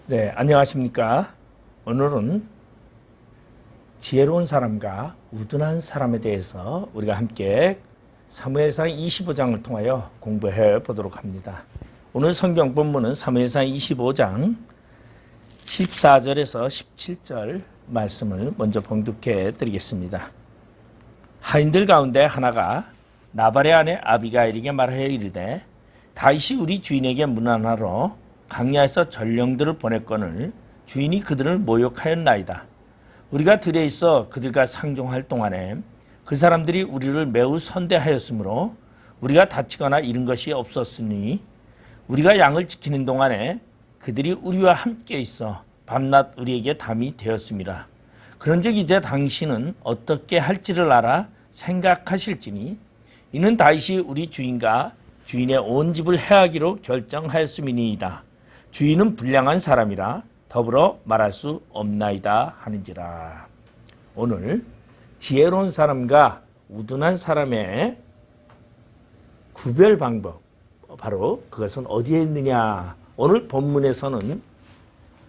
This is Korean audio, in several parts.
네, 안녕하십니까. 오늘은 지혜로운 사람과 우둔한 사람에 대해서 우리가 함께 사무엘상 25장을 통하여 공부해 보도록 합니다. 오늘 성경 본문은 사무엘상 25장 14절에서 17절 말씀을 먼저 봉독해 드리겠습니다. 하인들 가운데 하나가 나발의 아내 아비가일에게 말하여 이르되 다윗이 우리 주인에게 문안하러 강야에서 전령들을 보냈거늘 주인이 그들을 모욕하였나이다. 우리가 들에 있어 그들과 상종할 동안에 그 사람들이 우리를 매우 선대하였으므로 우리가 다치거나 잃은 것이 없었으니 우리가 양을 지키는 동안에 그들이 우리와 함께 있어 밤낮 우리에게 담이 되었습니다. 그런즉 이제 당신은 어떻게 할지를 알아 생각하실지니 이는 다윗이 우리 주인과 주인의 온 집을 해하기로 결정하였음이니이다. 주인은 불량한 사람이라 더불어 말할 수 없나이다 하는지라. 오늘 지혜로운 사람과 우둔한 사람의 구별 방법, 바로 그것은 어디에 있느냐. 오늘 본문에서는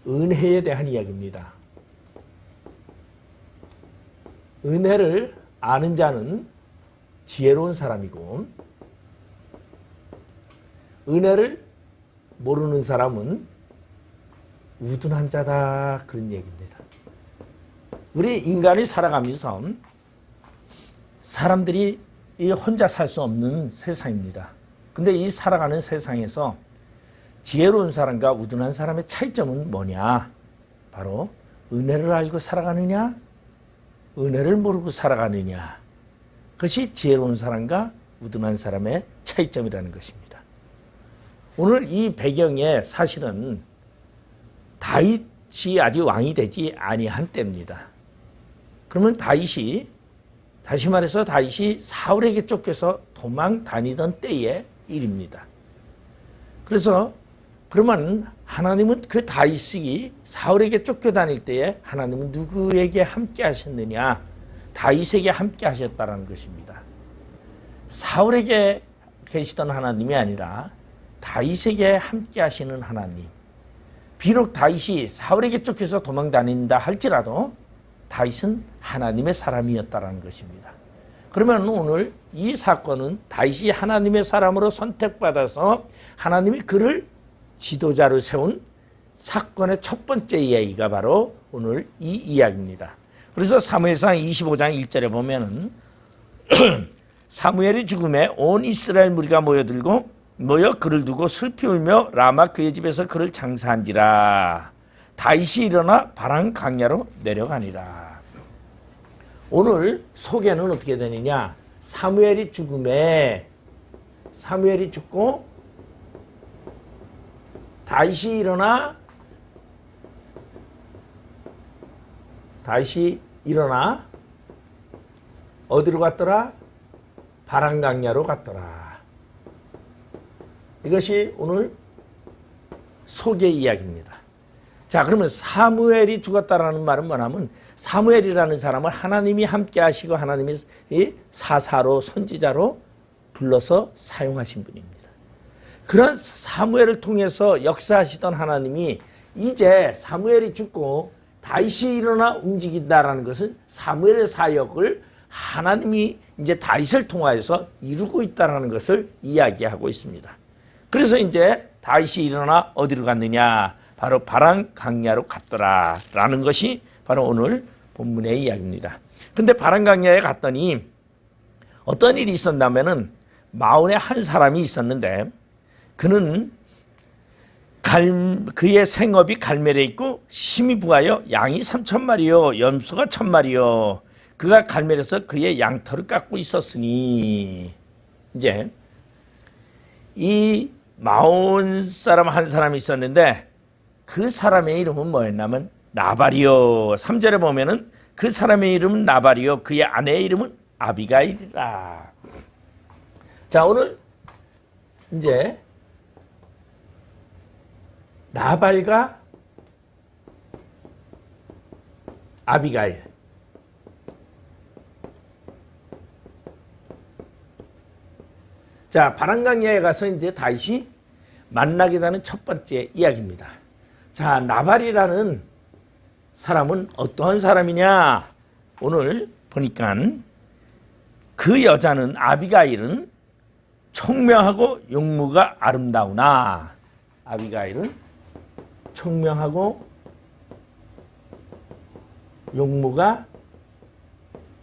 은혜에 대한 이야기입니다. 은혜를 아는 자는 지혜로운 사람이고 은혜를 모르는 사람은 우둔한 자다, 그런 얘기입니다. 우리 인간이 살아가면서 사람들이 혼자 살 수 없는 세상입니다. 근데 이 살아가는 세상에서 지혜로운 사람과 우둔한 사람의 차이점은 뭐냐? 바로 은혜를 알고 살아가느냐, 은혜를 모르고 살아가느냐. 그것이 지혜로운 사람과 우둔한 사람의 차이점이라는 것입니다. 오늘 이 배경에 사실은 다윗이 아직 왕이 되지 아니한 때입니다. 그러면 다윗이, 다시 말해서 다윗이 사울에게 쫓겨서 도망 다니던 때의 일입니다. 그래서 그러면 하나님은 그 다윗이 사울에게 쫓겨다닐 때에 하나님은 누구에게 함께 하셨느냐? 다윗에게 함께 하셨다는 것입니다. 사울에게 계시던 하나님이 아니라 다윗에게 함께 하시는 하나님. 비록 다윗이 사울에게 쫓겨서 도망 다닌다 할지라도 다윗은 하나님의 사람이었다는 것입니다. 그러면 오늘 이 사건은 다윗이 하나님의 사람으로 선택받아서 하나님이 그를 지도자로 세운 사건의 첫 번째 이야기가 바로 오늘 이 이야기입니다. 그래서 사무엘상 25장 1절에 보면은 사무엘이 죽음에 온 이스라엘 무리가 모여 그를 두고 슬피 울며 라마 그의 집에서 그를 장사한지라. 다윗이 일어나 바람 강야로 내려가니라. 오늘 소개는 어떻게 되느냐? 사무엘이 죽고 다윗이 일어나 어디로 갔더라? 바람 강야로 갔더라. 이것이 오늘 소개 이야기입니다. 자, 그러면 사무엘이 죽었다라는 말은 뭐냐면 사무엘이라는 사람을 하나님이 함께 하시고 하나님이 사사로 선지자로 불러서 사용하신 분입니다. 그런 사무엘을 통해서 역사하시던 하나님이 이제 사무엘이 죽고 다윗이 일어나 움직인다라는 것은 사무엘의 사역을 하나님이 이제 다윗을 통하여서 이루고 있다라는 것을 이야기하고 있습니다. 그래서 이제 다윗이 일어나 어디로 갔느냐? 바로 바람 강야로 갔더라 라는 것이 바로 오늘 본문의 이야기입니다. 근데 바람 강야에 갔더니 어떤 일이 있었냐면은 마온에 한 사람이 있었는데 그는 그의 생업이 갈멜에 있고 심이 부하여 양이 3,000마리요 염소가 1,000마리요. 그가 갈멜에서 그의 양털을 깎고 있었으니 이제 이 마온 사람 한 사람이 있었는데 그 사람의 이름은 뭐였냐면 나발이요. 3절에 보면은 그 사람의 이름은 나발이요. 그의 아내의 이름은 아비가일이라. 자, 오늘 이제 나발과 아비가일. 자, 바람강야에 가서 이제 다윗이 만나게 되는 첫 번째 이야기입니다. 자, 나발이라는 사람은 어떠한 사람이냐? 오늘 보니까 그 여자는 아비가일은 총명하고 용모가 아름다우나. 아비가일은 총명하고 용모가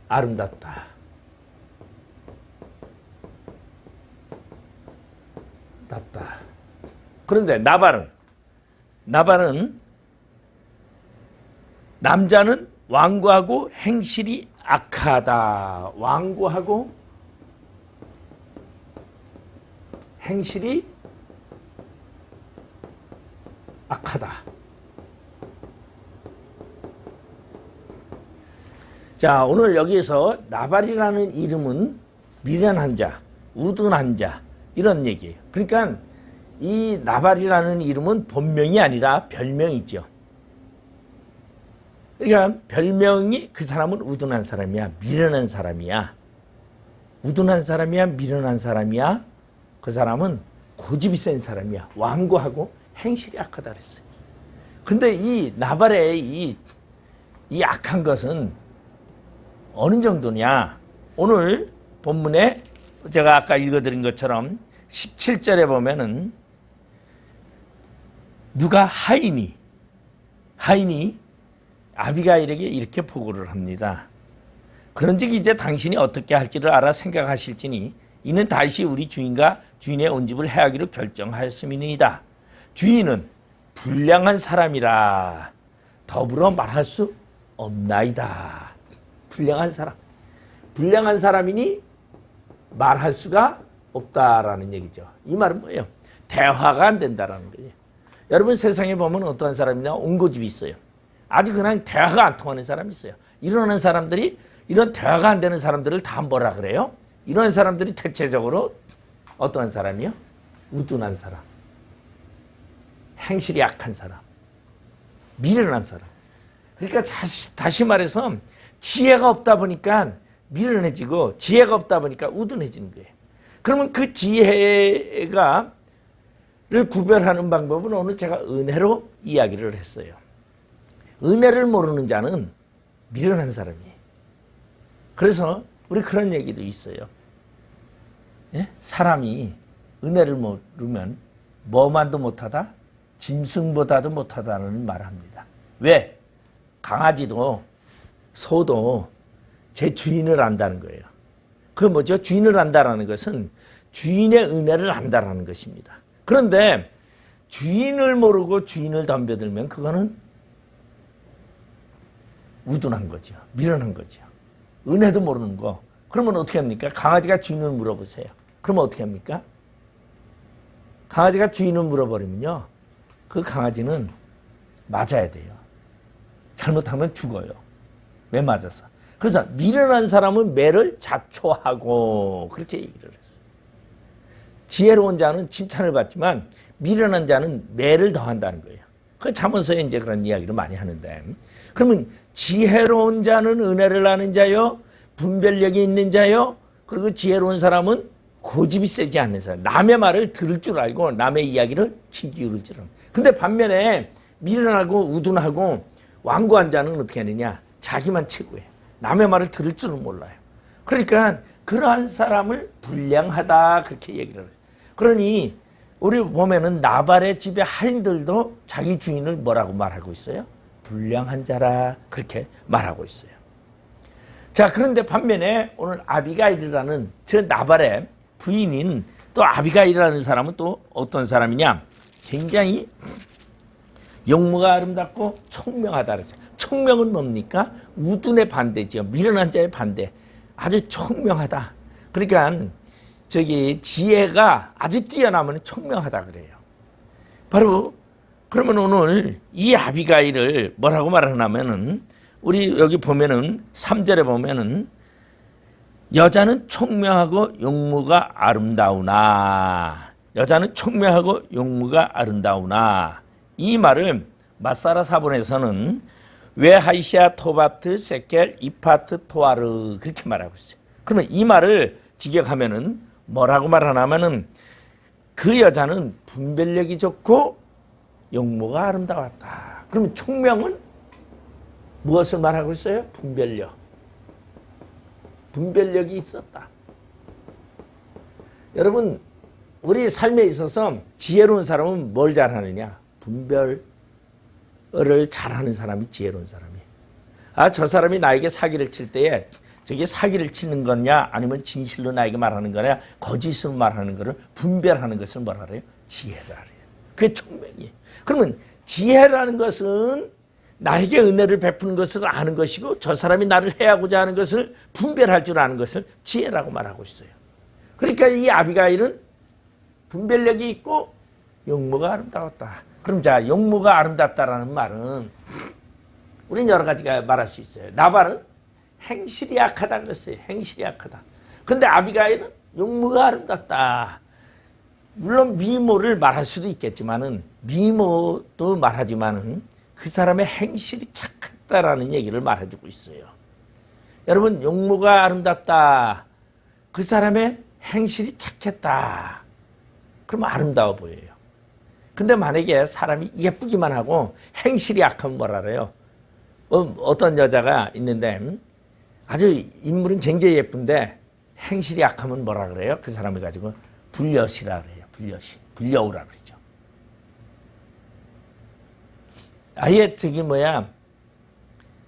아름답다. 그런데 나발은 남자는 완고하고 행실이 악하다. 완고하고 행실이 악하다. 자, 오늘 여기에서 나발이라는 이름은 미련한 자, 우둔한 자 이런 얘기예요. 그러니까 이 나발이라는 이름은 본명이 아니라 별명이죠. 그러니까 별명이 그 사람은 우둔한 사람이야, 미련한 사람이야. 우둔한 사람이야, 미련한 사람이야. 그 사람은 고집이 센 사람이야. 완고하고 행실이 악하다 그랬어요. 근데 이 나발의 이 악한 것은 어느 정도냐? 오늘 본문에 제가 아까 읽어드린 것처럼 17절에 보면은 누가 하인이 아비가일에게 이렇게 보고를 합니다. 그런즉 이제 당신이 어떻게 할지를 알아 생각하실지니 이는 다시 우리 주인과 주인의 온 집을 해하기로 결정하였음이니이다. 주인은 불량한 사람이라 더불어 말할 수 없나이다. 불량한 사람이니 말할 수가 없다라는 얘기죠. 이 말은 뭐예요? 대화가 안 된다라는 거예요. 여러분 세상에 보면 어떠한 사람이나 온고집이 있어요. 아주 그냥 대화가 안 통하는 사람이 있어요. 이러는 사람들이 이런 대화가 안 되는 사람들을 다 뭐라 그래요? 이런 사람들이 대체적으로 어떠한 사람이요? 우둔한 사람, 행실이 약한 사람, 미련한 사람. 그러니까 다시 말해서 지혜가 없다 보니까 미련해지고 지혜가 없다 보니까 우둔해지는 거예요. 그러면 그 지혜를 구별하는 방법은 오늘 제가 은혜로 이야기를 했어요. 은혜를 모르는 자는 미련한 사람이에요. 그래서 우리 그런 얘기도 있어요. 예? 사람이 은혜를 모르면 뭐만도 못하다? 짐승보다도 못하다는 말을 합니다. 왜? 강아지도 소도 제 주인을 안다는 거예요. 그 뭐죠? 주인을 안다라는 것은 주인의 은혜를 안다라는 것입니다. 그런데 주인을 모르고 주인을 덤벼들면 그거는 우둔한 거죠. 미련한 거죠. 은혜도 모르는 거. 그러면 어떻게 합니까? 강아지가 주인을 물어보세요. 그러면 어떻게 합니까? 강아지가 주인을 물어버리면요. 그 강아지는 맞아야 돼요. 잘못하면 죽어요. 왜 맞아서? 그래서 미련한 사람은 매를 자초하고 그렇게 얘기를 했어요. 지혜로운 자는 칭찬을 받지만 미련한 자는 매를 더한다는 거예요. 그 잠언서에 이제 그런 이야기를 많이 하는데, 그러면 지혜로운 자는 은혜를 아는 자요, 분별력이 있는 자요, 그리고 지혜로운 사람은 고집이 세지 않는 사람, 남의 말을 들을 줄 알고 남의 이야기를 귀 기울일 줄 알고. 근데 반면에 미련하고 우둔하고 완고한 자는 어떻게 하느냐? 자기만 최고예요. 남의 말을 들을 줄은 몰라요. 그러니까 그러한 사람을 불량하다 그렇게 얘기를 해요. 그러니 우리 보면은 나발의 집의 하인들도 자기 주인을 뭐라고 말하고 있어요? 불량한 자라 그렇게 말하고 있어요. 자, 그런데 반면에 오늘 아비가일이라는 저 나발의 부인인 또 아비가일이라는 사람은 또 어떤 사람이냐? 굉장히 용모가 아름답고 총명하다 그러죠. 총명은 뭡니까? 우둔의 반대죠. 미련한 자의 반대. 아주 총명하다. 그러니까 지혜가 아주 뛰어나면 총명하다 그래요. 바로 그러면 오늘 이 아비가일을 뭐라고 말하냐면은 우리 여기 보면은 3절에 보면은 여자는 총명하고 용모가 아름다우나, 여자는 총명하고 용모가 아름다우나, 이 말을 마사라 사본에서는 외하이시아 토바트 세켈 이파트 토아르 그렇게 말하고 있어요. 그러면 이 말을 직역하면은 뭐라고 말하냐면은 그 여자는 분별력이 좋고 용모가 아름다웠다. 그러면 총명은 무엇을 말하고 있어요? 분별력. 분별력이 있었다. 여러분, 우리 삶에 있어서 지혜로운 사람은 뭘 잘하느냐? 분별을 잘하는 사람이 지혜로운 사람이에요. 아, 저 사람이 나에게 사기를 칠 때에 저게 사기를 치는 거냐 아니면 진실로 나에게 말하는 거냐 거짓으로 말하는 거를 분별하는 것을 뭐라 그래요? 지혜라 그래요. 그게 총명이에요. 그러면 지혜라는 것은 나에게 은혜를 베푸는 것을 아는 것이고 저 사람이 나를 해하고자 하는 것을 분별할 줄 아는 것을 지혜라고 말하고 있어요. 그러니까 이 아비가일은 분별력이 있고 용모가 아름다웠다. 그럼 자, 용모가 아름답다라는 말은 우리는 여러 가지가 말할 수 있어요. 나발은 행실이 약하다 그랬어요. 행실이 약하다. 근데 아비가일은 용모가 아름답다. 물론 미모를 말할 수도 있겠지만은 미모도 말하지만은 그 사람의 행실이 착했다라는 얘기를 말해주고 있어요. 여러분, 용모가 아름답다. 그 사람의 행실이 착했다. 그러면 아름다워 보여요. 근데 만약에 사람이 예쁘기만 하고 행실이 약하면 뭐라 그래요? 어떤 여자가 있는데 아주 인물은 굉장히 예쁜데 행실이 약하면 뭐라 그래요? 그 사람을 가지고 불려시라 그래요. 불려시. 불려우라 그러죠. 아예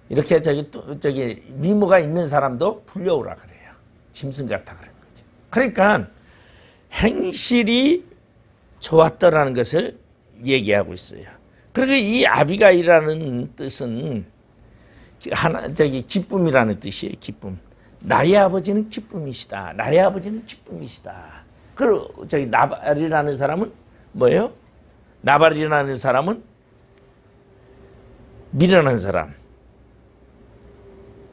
이렇게 미모가 있는 사람도 불려오라 그래요. 짐승 같아 그런 거죠. 그러니까 행실이 좋았더라는 것을 얘기하고 있어요. 그리고 이 아비가일이라는 뜻은 기쁨이라는 뜻이에요. 기쁨. 나의 아버지는 기쁨이시다. 나의 아버지는 기쁨이시다. 그리고 나발이라는 사람은 뭐예요? 나발이라는 사람은 미련한 사람.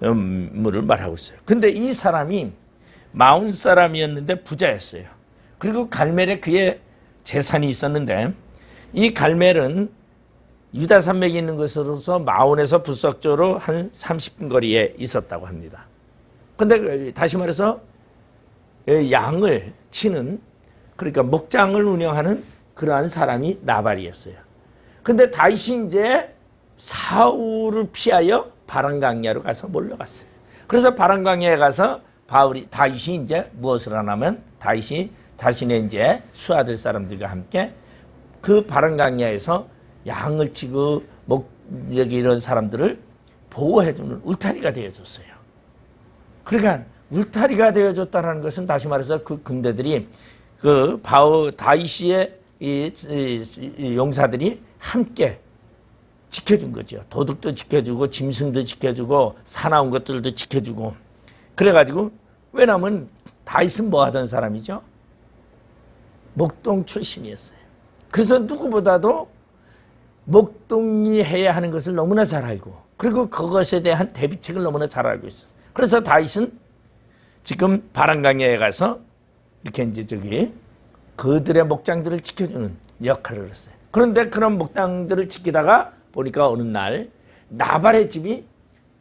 을 말하고 있어요. 근데 이 사람이 마운 사람이었는데 부자였어요. 그리고 갈멜에 그의 재산이 있었는데 이 갈멜은 유다 산맥에 있는 것으로서 마온에서 불석조로 한 30분 거리에 있었다고 합니다. 근데 다시 말해서 양을 치는 그러니까 목장을 운영하는 그러한 사람이 나발이었어요. 근데 다윗이 이제 사울을 피하여 바람강야로 가서 몰려갔어요. 그래서 바람강야에 가서 다윗이 이제 무엇을 하냐면 다윗이 자신의 이제 수하들 사람들과 함께 그 바람강야에서 양을 치고 이런 사람들을 보호해주는 울타리가 되어줬어요. 그러니까 울타리가 되어줬다는 것은 다시 말해서 그 군대들이 다윗의 이 용사들이 함께 지켜준 거죠. 도둑도 지켜주고 짐승도 지켜주고 사나운 것들도 지켜주고 그래가지고 왜냐하면 다윗은 뭐 하던 사람이죠? 목동 출신이었어요. 그래서 누구보다도 목동이 해야 하는 것을 너무나 잘 알고 그리고 그것에 대한 대비책을 너무나 잘 알고 있어요. 그래서 다윗은 지금 바람강야에 가서 이렇게 이제 그들의 목장들을 지켜주는 역할을 했어요. 그런데 그런 목장들을 지키다가 보니까 어느 날 나발의 집이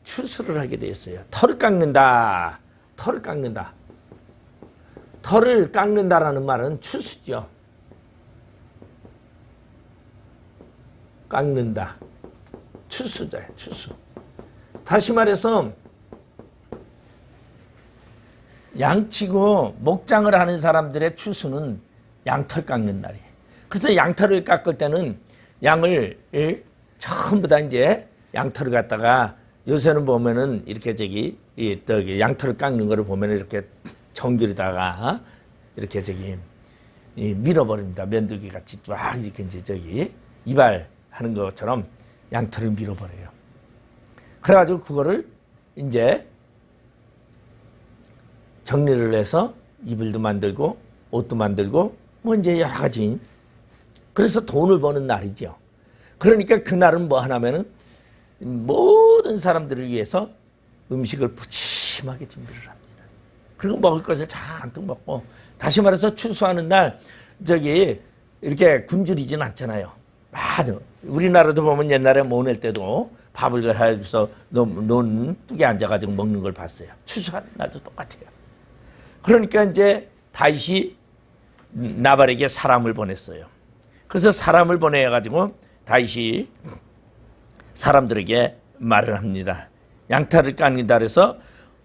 추수를 하게 되었어요. 털을 깎는다. 털을 깎는다. 털을 깎는다라는 말은 추수죠. 깎는다. 추수다. 추수. 다시 말해서 양치고 목장을 하는 사람들의 추수는 양털 깎는 날이에요. 그래서 양털을 깎을 때는 양을 전부 다 이제 양털을 갖다가 요새는 보면은 이렇게 양털을 깎는 거를 보면은 이렇게 정규리다가 이렇게 밀어버립니다. 면도기 같이 쫙 이렇게 이제 이발하는 것처럼 양털을 밀어버려요. 그래가지고 그거를 이제 정리를 해서 이불도 만들고 옷도 만들고 뭐 이제 여러 가지. 그래서 돈을 버는 날이죠. 그러니까 그날은 뭐 하냐면은 모든 사람들을 위해서 음식을 푸짐하게 준비를 합니다. 그리고 먹을 것을 잔뜩 먹고 다시 말해서 추수하는 날 이렇게 굶주리진 않잖아요. 맞아. 우리나라도 보면 옛날에 모낼 때도 밥을 해서 논둑에 앉아가지고 먹는 걸 봤어요. 추수하는 날도 똑같아요. 그러니까 이제 다윗이 나발에게 사람을 보냈어요. 그래서 사람을 보내가지고 다윗이 사람들에게 말을 합니다. 양털을 깎는다 그래서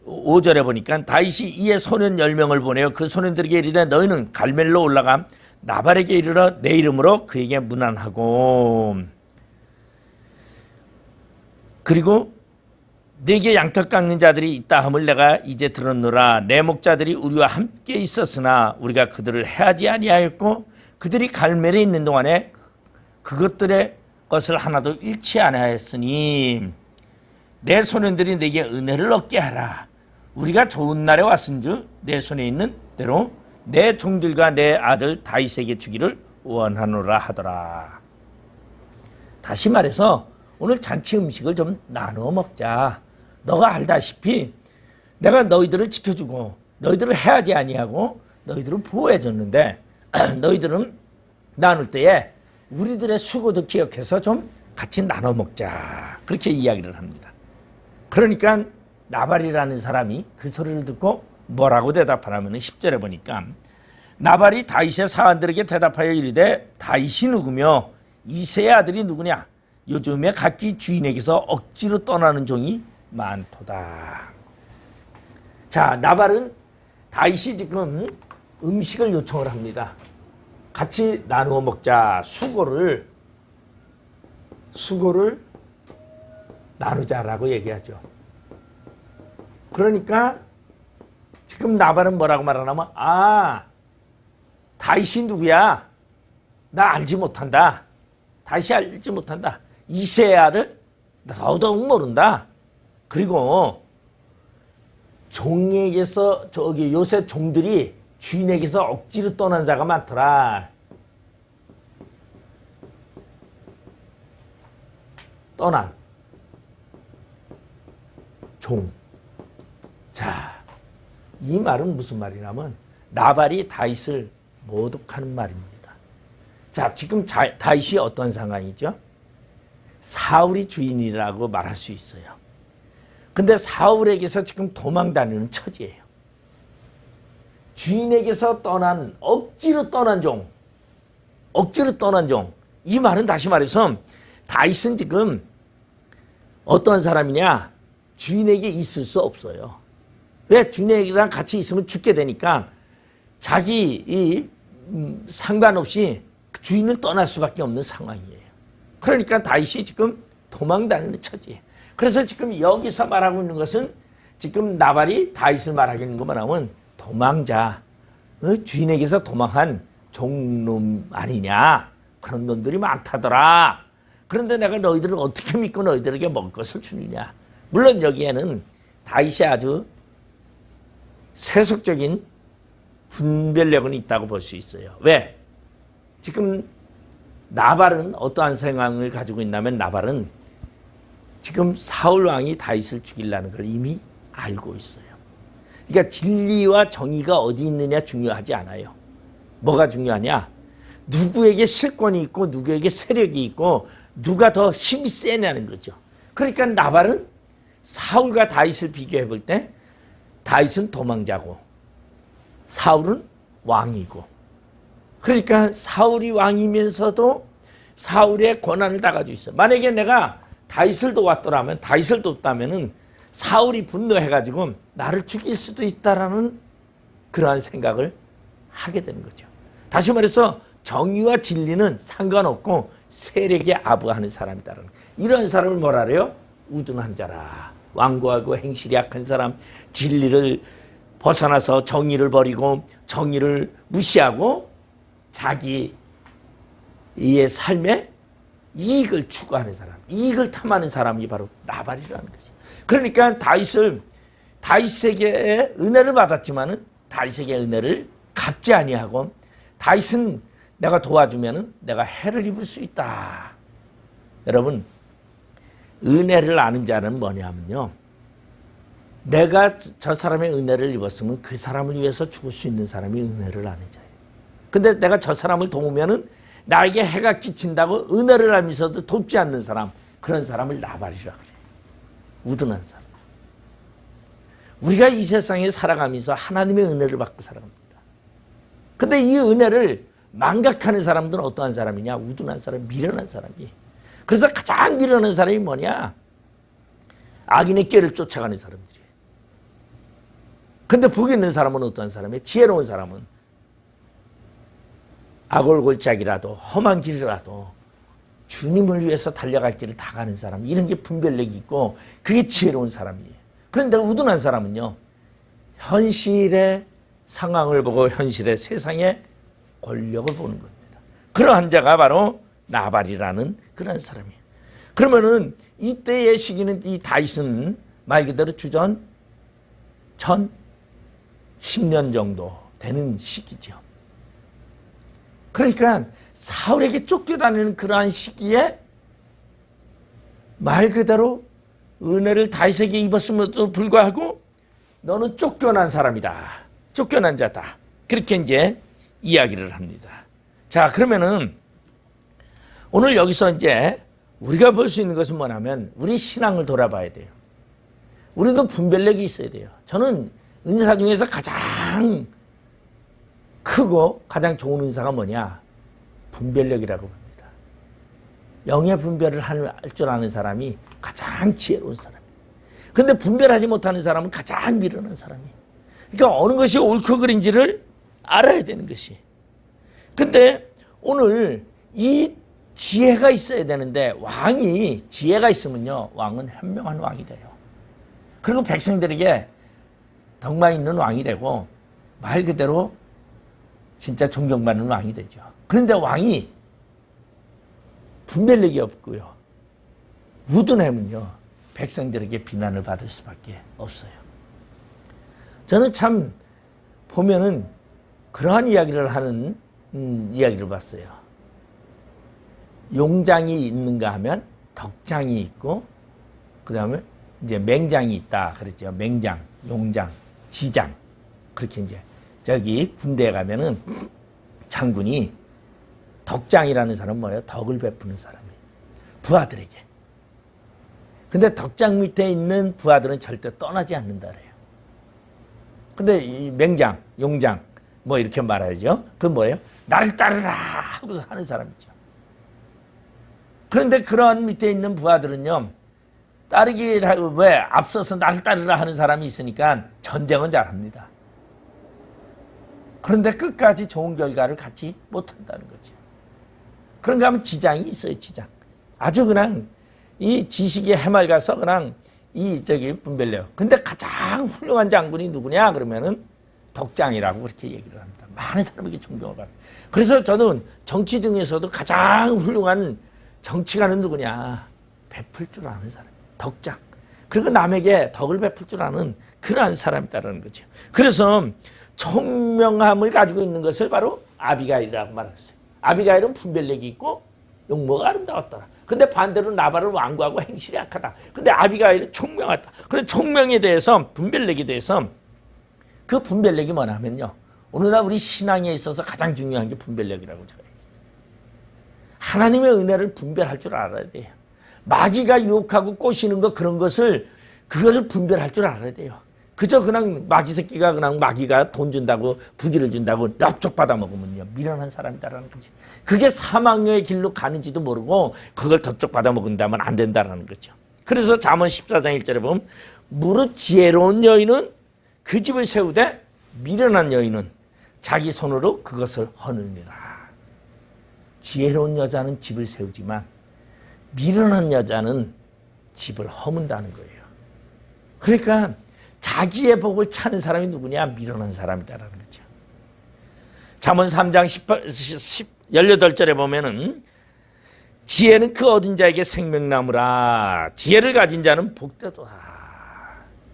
5절에 보니까 다윗이 이에 소년 10명을 보내어 그 소년들에게 이르되 너희는 갈멜로 올라가 나발에게 이르러 내 이름으로 그에게 문안하고 그리고 네게 양털 깎는 자들이 있다 함을 내가 이제 들었노라. 내 목자들이 우리와 함께 있었으나 우리가 그들을 해하지 아니하였고 그들이 갈멜에 있는 동안에 그것들의 것을 하나도 잃지 아니하였으니 내 소년들이 내게 은혜를 얻게 하라. 우리가 좋은 날에 왔은즉 내 손에 있는 대로 내 종들과 내 아들 다윗에게 주기를 원하노라 하더라. 다시 말해서 오늘 잔치 음식을 좀 나누어 먹자. 너가 알다시피 내가 너희들을 지켜주고 너희들을 해하지 아니하고 너희들을 보호해 줬는데 너희들은 나눌 때에 우리들의 수고도 기억해서 좀 같이 나눠 먹자. 그렇게 이야기를 합니다. 그러니까 나발이라는 사람이 그 소리를 듣고 뭐라고 대답하냐면 10절에 보니까 나발이 다윗의 사환들에게 대답하여 이르되 다윗이 누구며 이새의 아들이 누구냐? 요즘에 각기 주인에게서 억지로 떠나는 종이 많도다. 자, 나발은 다윗이 지금 음식을 요청을 합니다. 같이 나누어 먹자. 수고를 나누자라고 얘기하죠. 그러니까 지금 나발은 뭐라고 말하냐면 다윗이 누구야? 나 알지 못한다. 다윗이 알지 못한다. 이새의 아들? 나 더더욱 모른다. 그리고 종에게서 요새 종들이 주인에게서 억지로 떠난 자가 많더라. 떠난 종. 자, 이 말은 무슨 말이냐면 나발이 다윗을 모독하는 말입니다. 자, 지금 다윗이 어떤 상황이죠? 사울이 주인이라고 말할 수 있어요. 근데 사울에게서 지금 도망다니는 처지예요. 주인에게서 억지로 떠난 종. 이 말은 다시 말해서 다윗은 지금 어떤 사람이냐? 주인에게 있을 수 없어요. 왜? 주인에게랑 같이 있으면 죽게 되니까 자기 상관없이 주인을 떠날 수밖에 없는 상황이에요. 그러니까 다윗이 지금 도망다니는 처지예요. 그래서 지금 여기서 말하고 있는 것은 지금 나발이 다윗을 말하고 있는 것만 하면 도망자, 주인에게서 도망한 종놈 아니냐. 그런 놈들이 많다더라. 그런데 내가 너희들을 어떻게 믿고 너희들에게 먹을 것을 주느냐. 물론 여기에는 다윗이 아주 세속적인 분별력은 있다고 볼 수 있어요. 왜? 지금 나발은 어떠한 상황을 가지고 있냐면 나발은 지금 사울 왕이 다윗을 죽이려는 걸 이미 알고 있어요. 그러니까 진리와 정의가 어디 있느냐 중요하지 않아요. 뭐가 중요하냐? 누구에게 실권이 있고 누구에게 세력이 있고 누가 더 힘이 세냐는 거죠. 그러니까 나발은 사울과 다윗을 비교해 볼 때 다윗은 도망자고 사울은 왕이고, 그러니까 사울이 왕이면서도 사울의 권한을 다 가지고 있어. 만약에 내가 다윗을 도왔더라면, 다윗을 돕다면은 사울이 분노해가지고 나를 죽일 수도 있다라는 그러한 생각을 하게 되는 거죠. 다시 말해서 정의와 진리는 상관없고 세력에 아부하는 사람이다라는, 이런 사람을 뭐라 그래요? 우둔한 자라. 완고하고 행실이 약한 사람, 진리를 벗어나서 정의를 버리고 정의를 무시하고 자기의 삶에 이익을 추구하는 사람, 이익을 탐하는 사람이 바로 나발이라는 거지. 그러니까 다윗에게 은혜를 받았지만은 다윗에게 은혜를 갚지 아니하고, 다윗은 내가 도와주면은 내가 해를 입을 수 있다. 여러분, 은혜를 아는 자는 뭐냐면요, 내가 저 사람의 은혜를 입었으면 그 사람을 위해서 죽을 수 있는 사람이 은혜를 아는 자예요. 근데 내가 저 사람을 도우면은 나에게 해가 끼친다고 은혜를 알면서도 돕지 않는 사람, 그런 사람을 나발이라 그래요. 우둔한 사람. 우리가 이 세상에 살아가면서 하나님의 은혜를 받고 살아갑니다. 근데 이 은혜를 망각하는 사람들은 어떠한 사람이냐? 우둔한 사람, 미련한 사람이. 그래서 가장 미련한 사람이 뭐냐? 악인의 꾀를 쫓아가는 사람들이에요. 근데 복이 있는 사람은 어떤 사람이에요? 지혜로운 사람은 아골골짝이라도 험한 길이라도 주님을 위해서 달려갈 길을 다 가는 사람, 이런 게 분별력이 있고 그게 지혜로운 사람이에요. 그런데 우둔한 사람은요, 현실의 상황을 보고 현실의 세상의 권력을 보는 겁니다. 그러한 자가 바로 나발이라는 그런 사람이에요. 그러면은 이때의 시기는, 이 다윗은 말 그대로 주전 1010년 정도 되는 시기죠. 그러니까 사울에게 쫓겨다니는 그러한 시기에 말 그대로 은혜를 다윗에게 입었음에도 불구하고 너는 쫓겨난 사람이다, 쫓겨난 자다, 그렇게 이제 이야기를 합니다. 자, 그러면은 오늘 여기서 이제 우리가 볼 수 있는 것은 뭐냐면 우리 신앙을 돌아봐야 돼요. 우리도 분별력이 있어야 돼요. 저는 은사 중에서 가장 크고 가장 좋은 은사가 뭐냐? 분별력이라고 봅니다. 영의 분별을 할 줄 아는 사람이 가장 지혜로운 사람이에요. 근데 분별하지 못하는 사람은 가장 미련한 사람이에요. 그러니까 어느 것이 옳고 그른지를 알아야 되는 것이. 근데 오늘 이 지혜가 있어야 되는데, 왕이 지혜가 있으면요, 왕은 현명한 왕이 돼요. 그리고 백성들에게 덕망 있는 왕이 되고 말 그대로 진짜 존경받는 왕이 되죠. 그런데 왕이 분별력이 없고요, 우둔하면요, 백성들에게 비난을 받을 수밖에 없어요. 저는 참 보면은 그러한 이야기를 하는 이야기를 봤어요. 용장이 있는가 하면 덕장이 있고, 그 다음에 이제 맹장이 있다 그랬죠. 맹장, 용장, 지장. 그렇게 이제 저기 군대에 가면은 장군이 덕장이라는 사람은 뭐예요? 덕을 베푸는 사람이에요. 부하들에게. 근데 덕장 밑에 있는 부하들은 절대 떠나지 않는다 그래요. 근데 이 맹장, 용장 뭐 이렇게 말하죠. 그건 뭐예요? 나를 따르라 하고서 하는 사람이죠. 그런데 그런 밑에 있는 부하들은요, 따르기를 왜 앞서서 나를 따르라 하는 사람이 있으니까 전쟁은 잘합니다. 그런데 끝까지 좋은 결과를 갖지 못한다는 거죠. 그런가 하면 지장이 있어요, 지장. 아주 그냥 이 지식의 해맑아서 그냥 이 분별력. 근데 가장 훌륭한 장군이 누구냐 그러면은 덕장이라고 그렇게 얘기를 합니다. 많은 사람에게 존경을 받아요. 그래서 저는 정치 중에서도 가장 훌륭한 정치가는 누구냐? 베풀 줄 아는 사람, 덕장. 그리고 남에게 덕을 베풀 줄 아는 그러한 사람이다라는 거죠. 그래서 총명함을 가지고 있는 것을 바로 아비가일이라고 말했어요. 아비가일은 분별력이 있고 용모가 아름다웠더라. 근데 반대로 나발은 완고하고 행실이 악하다. 근데 아비가일은 총명하다. 그래서 총명에 대해서, 분별력에 대해서, 그 분별력이 뭐냐면요, 오늘날 우리 신앙에 있어서 가장 중요한 게 분별력이라고 제가 얘기했어요. 하나님의 은혜를 분별할 줄 알아야 돼요. 마귀가 유혹하고 꼬시는 것, 그런 것을, 그것을 분별할 줄 알아야 돼요. 그저 그냥 마귀 새끼가 그냥 마귀가 돈 준다고, 부귀를 준다고 납족 받아 먹으면요, 미련한 사람이다라는 거지. 그게 사망의 길로 가는지도 모르고 그걸 덥석 받아 먹는다면 안 된다라는 거죠. 그래서 잠언 14장 1절에 보면 무릇 지혜로운 여인은 그 집을 세우되 미련한 여인은 자기 손으로 그것을 허느니라. 지혜로운 여자는 집을 세우지만 미련한 여자는 집을 허문다는 거예요. 그러니까 자기의 복을 찾는 사람이 누구냐? 미련한 사람이다라는 거죠. 잠언 3장 18절에 보면은 지혜는 그 얻은 자에게 생명나무라. 지혜를 가진 자는 복되도다.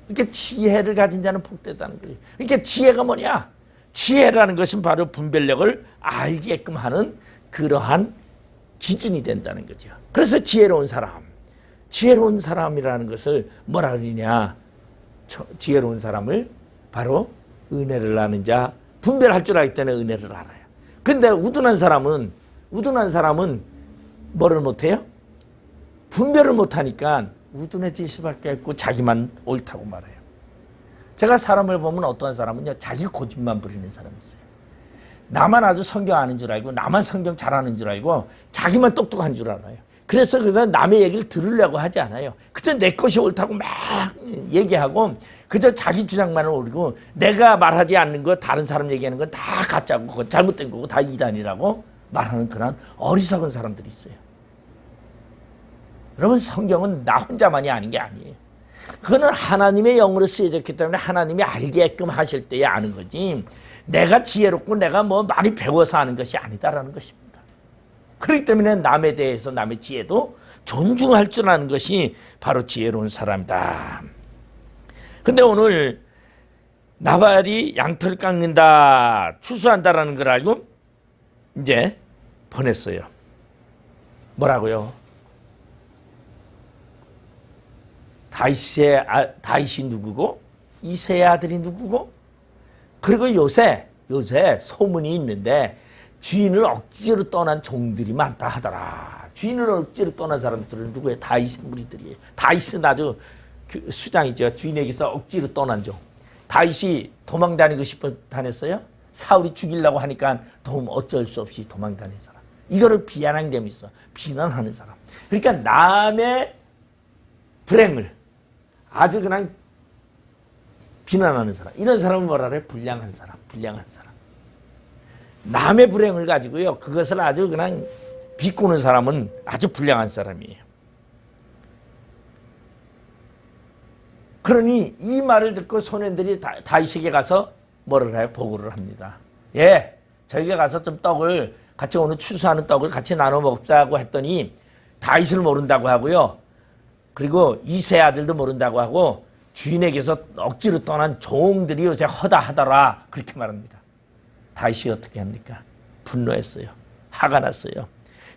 그러니까 지혜를 가진 자는 복되다는 거예요. 그러니까 지혜가 뭐냐? 지혜라는 것은 바로 분별력을 알게끔 하는 그러한 기준이 된다는 거죠. 그래서 지혜로운 사람이라는 것을 뭐라 그러냐? 지혜로운 사람을 바로 은혜를 아는 자, 분별할 줄 알기 때문에 은혜를 알아요. 근데 우둔한 사람은 뭐를 못해요? 분별을 못하니까 우둔해질 수밖에 없고 자기만 옳다고 말해요. 제가 사람을 보면 어떤 사람은요, 자기 고집만 부리는 사람이 있어요. 나만 아주 성경 아는 줄 알고, 나만 성경 잘하는 줄 알고, 자기만 똑똑한 줄 알아요. 그래서 남의 얘기를 들으려고 하지 않아요. 그저 내 것이 옳다고 막 얘기하고 그저 자기 주장만을 오르고 내가 말하지 않는 거 다른 사람 얘기하는 건 다 가짜고 그건 잘못된 거고 다 이단이라고 말하는 그런 어리석은 사람들이 있어요. 여러분 성경은 나 혼자만이 아닌 게 아니에요. 그거는 하나님의 영으로 쓰여졌기 때문에 하나님이 알게끔 하실 때에 아는 거지 내가 지혜롭고 내가 뭐 많이 배워서 아는 것이 아니다라는 것입니다. 그렇기 때문에 남에 대해서 남의 지혜도 존중할 줄 아는 것이 바로 지혜로운 사람이다. 근데 오늘 나발이 양털 깎는다, 추수한다라는 걸 알고 이제 보냈어요. 뭐라고요? 다윗이 누구고 이새의 아들이 누구고 그리고 요새 소문이 있는데 주인을 억지로 떠난 종들이 많다 하더라. 주인을 억지로 떠난 사람들은 누구예요? 다윗의 무리들이에요. 다윗은 아주 수장이죠. 주인에게서 억지로 떠난 종. 다윗이 도망 다니고 싶어 다녔어요? 사울이 죽이려고 하니까 어쩔 수 없이 도망 다닌 사람. 이거를 비아냥됨이 있어. 비난하는 사람. 그러니까 남의 불행을 아주 그냥 비난하는 사람. 이런 사람은 뭐라 그래? 불량한 사람. 남의 불행을 가지고요. 그것을 아주 그냥 비꼬는 사람은 아주 불량한 사람이에요. 그러니 이 말을 듣고 소년들이 다윗에게 가서 뭐를 해요? 보고를 합니다. 예, 저희가 가서 좀 떡을 같이 오늘 추수하는 떡을 같이 나눠 먹자고 했더니 다윗을 모른다고 하고요. 그리고 이새 아들도 모른다고 하고 주인에게서 억지로 떠난 종들이 요새 허다하더라 그렇게 말합니다. 다윗이 어떻게 합니까? 분노했어요. 화가 났어요.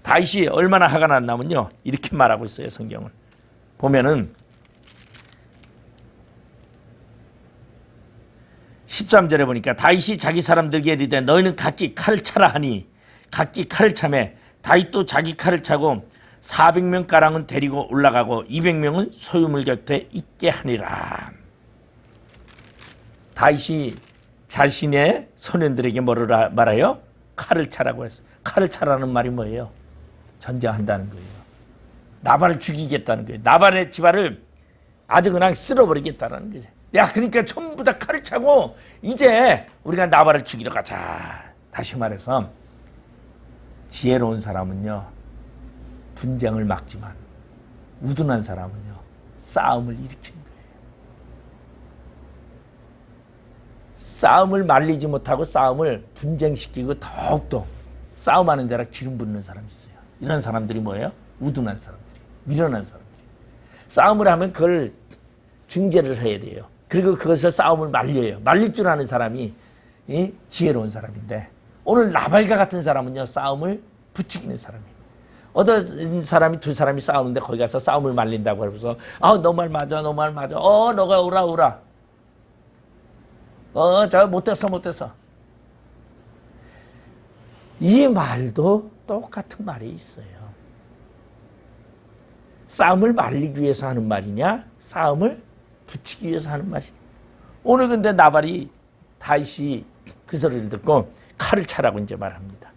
다윗이 얼마나 화가 났냐면요. 이렇게 말하고 있어요. 성경은. 보면은 13절에 보니까 다윗이 자기 사람들에게 이르되 너희는 각기 칼을 차라 하니 각기 칼을 차매 다윗도 자기 칼을 차고 400명 가량은 데리고 올라가고 200명은 소유물 곁에 있게 하니라. 다윗이 자신의 소년들에게 뭐를 말해요? 칼을 차라고 했어요. 칼을 차라는 말이 뭐예요? 전쟁한다는 거예요. 나발을 죽이겠다는 거예요. 나발의 집안을 아주 그냥 쓸어버리겠다는 거죠. 야, 그러니까 전부 다 칼을 차고 이제 우리가 나발을 죽이러 가자. 다시 말해서 지혜로운 사람은요 분쟁을 막지만 우둔한 사람은요 싸움을 일으키는 거예요. 싸움을 말리지 못하고 싸움을 분쟁시키고 더욱더 싸움하는 데라 기름 붓는 사람이 있어요. 이런 사람들이 뭐예요? 우둔한 사람들이, 미련한 사람들이. 싸움을 하면 그걸 중재를 해야 돼요. 그리고 그것을 싸움을 말려요. 말릴 줄 아는 사람이 지혜로운 사람인데 오늘 나발과 같은 사람은요 싸움을 부추기는 사람이에요. 어떤 사람이 두 사람이 싸우는데 거기 가서 싸움을 말린다고 하면서 너 말 맞아 너 말 맞아 너가 오라 저 못됐어 이 말도 똑같은 말이 있어요. 싸움을 말리기 위해서 하는 말이냐 싸움을 붙이기 위해서 하는 말이냐. 오늘 근데 나발이 다윗이 그 소리를 듣고 칼을 차라고 이제 말합니다.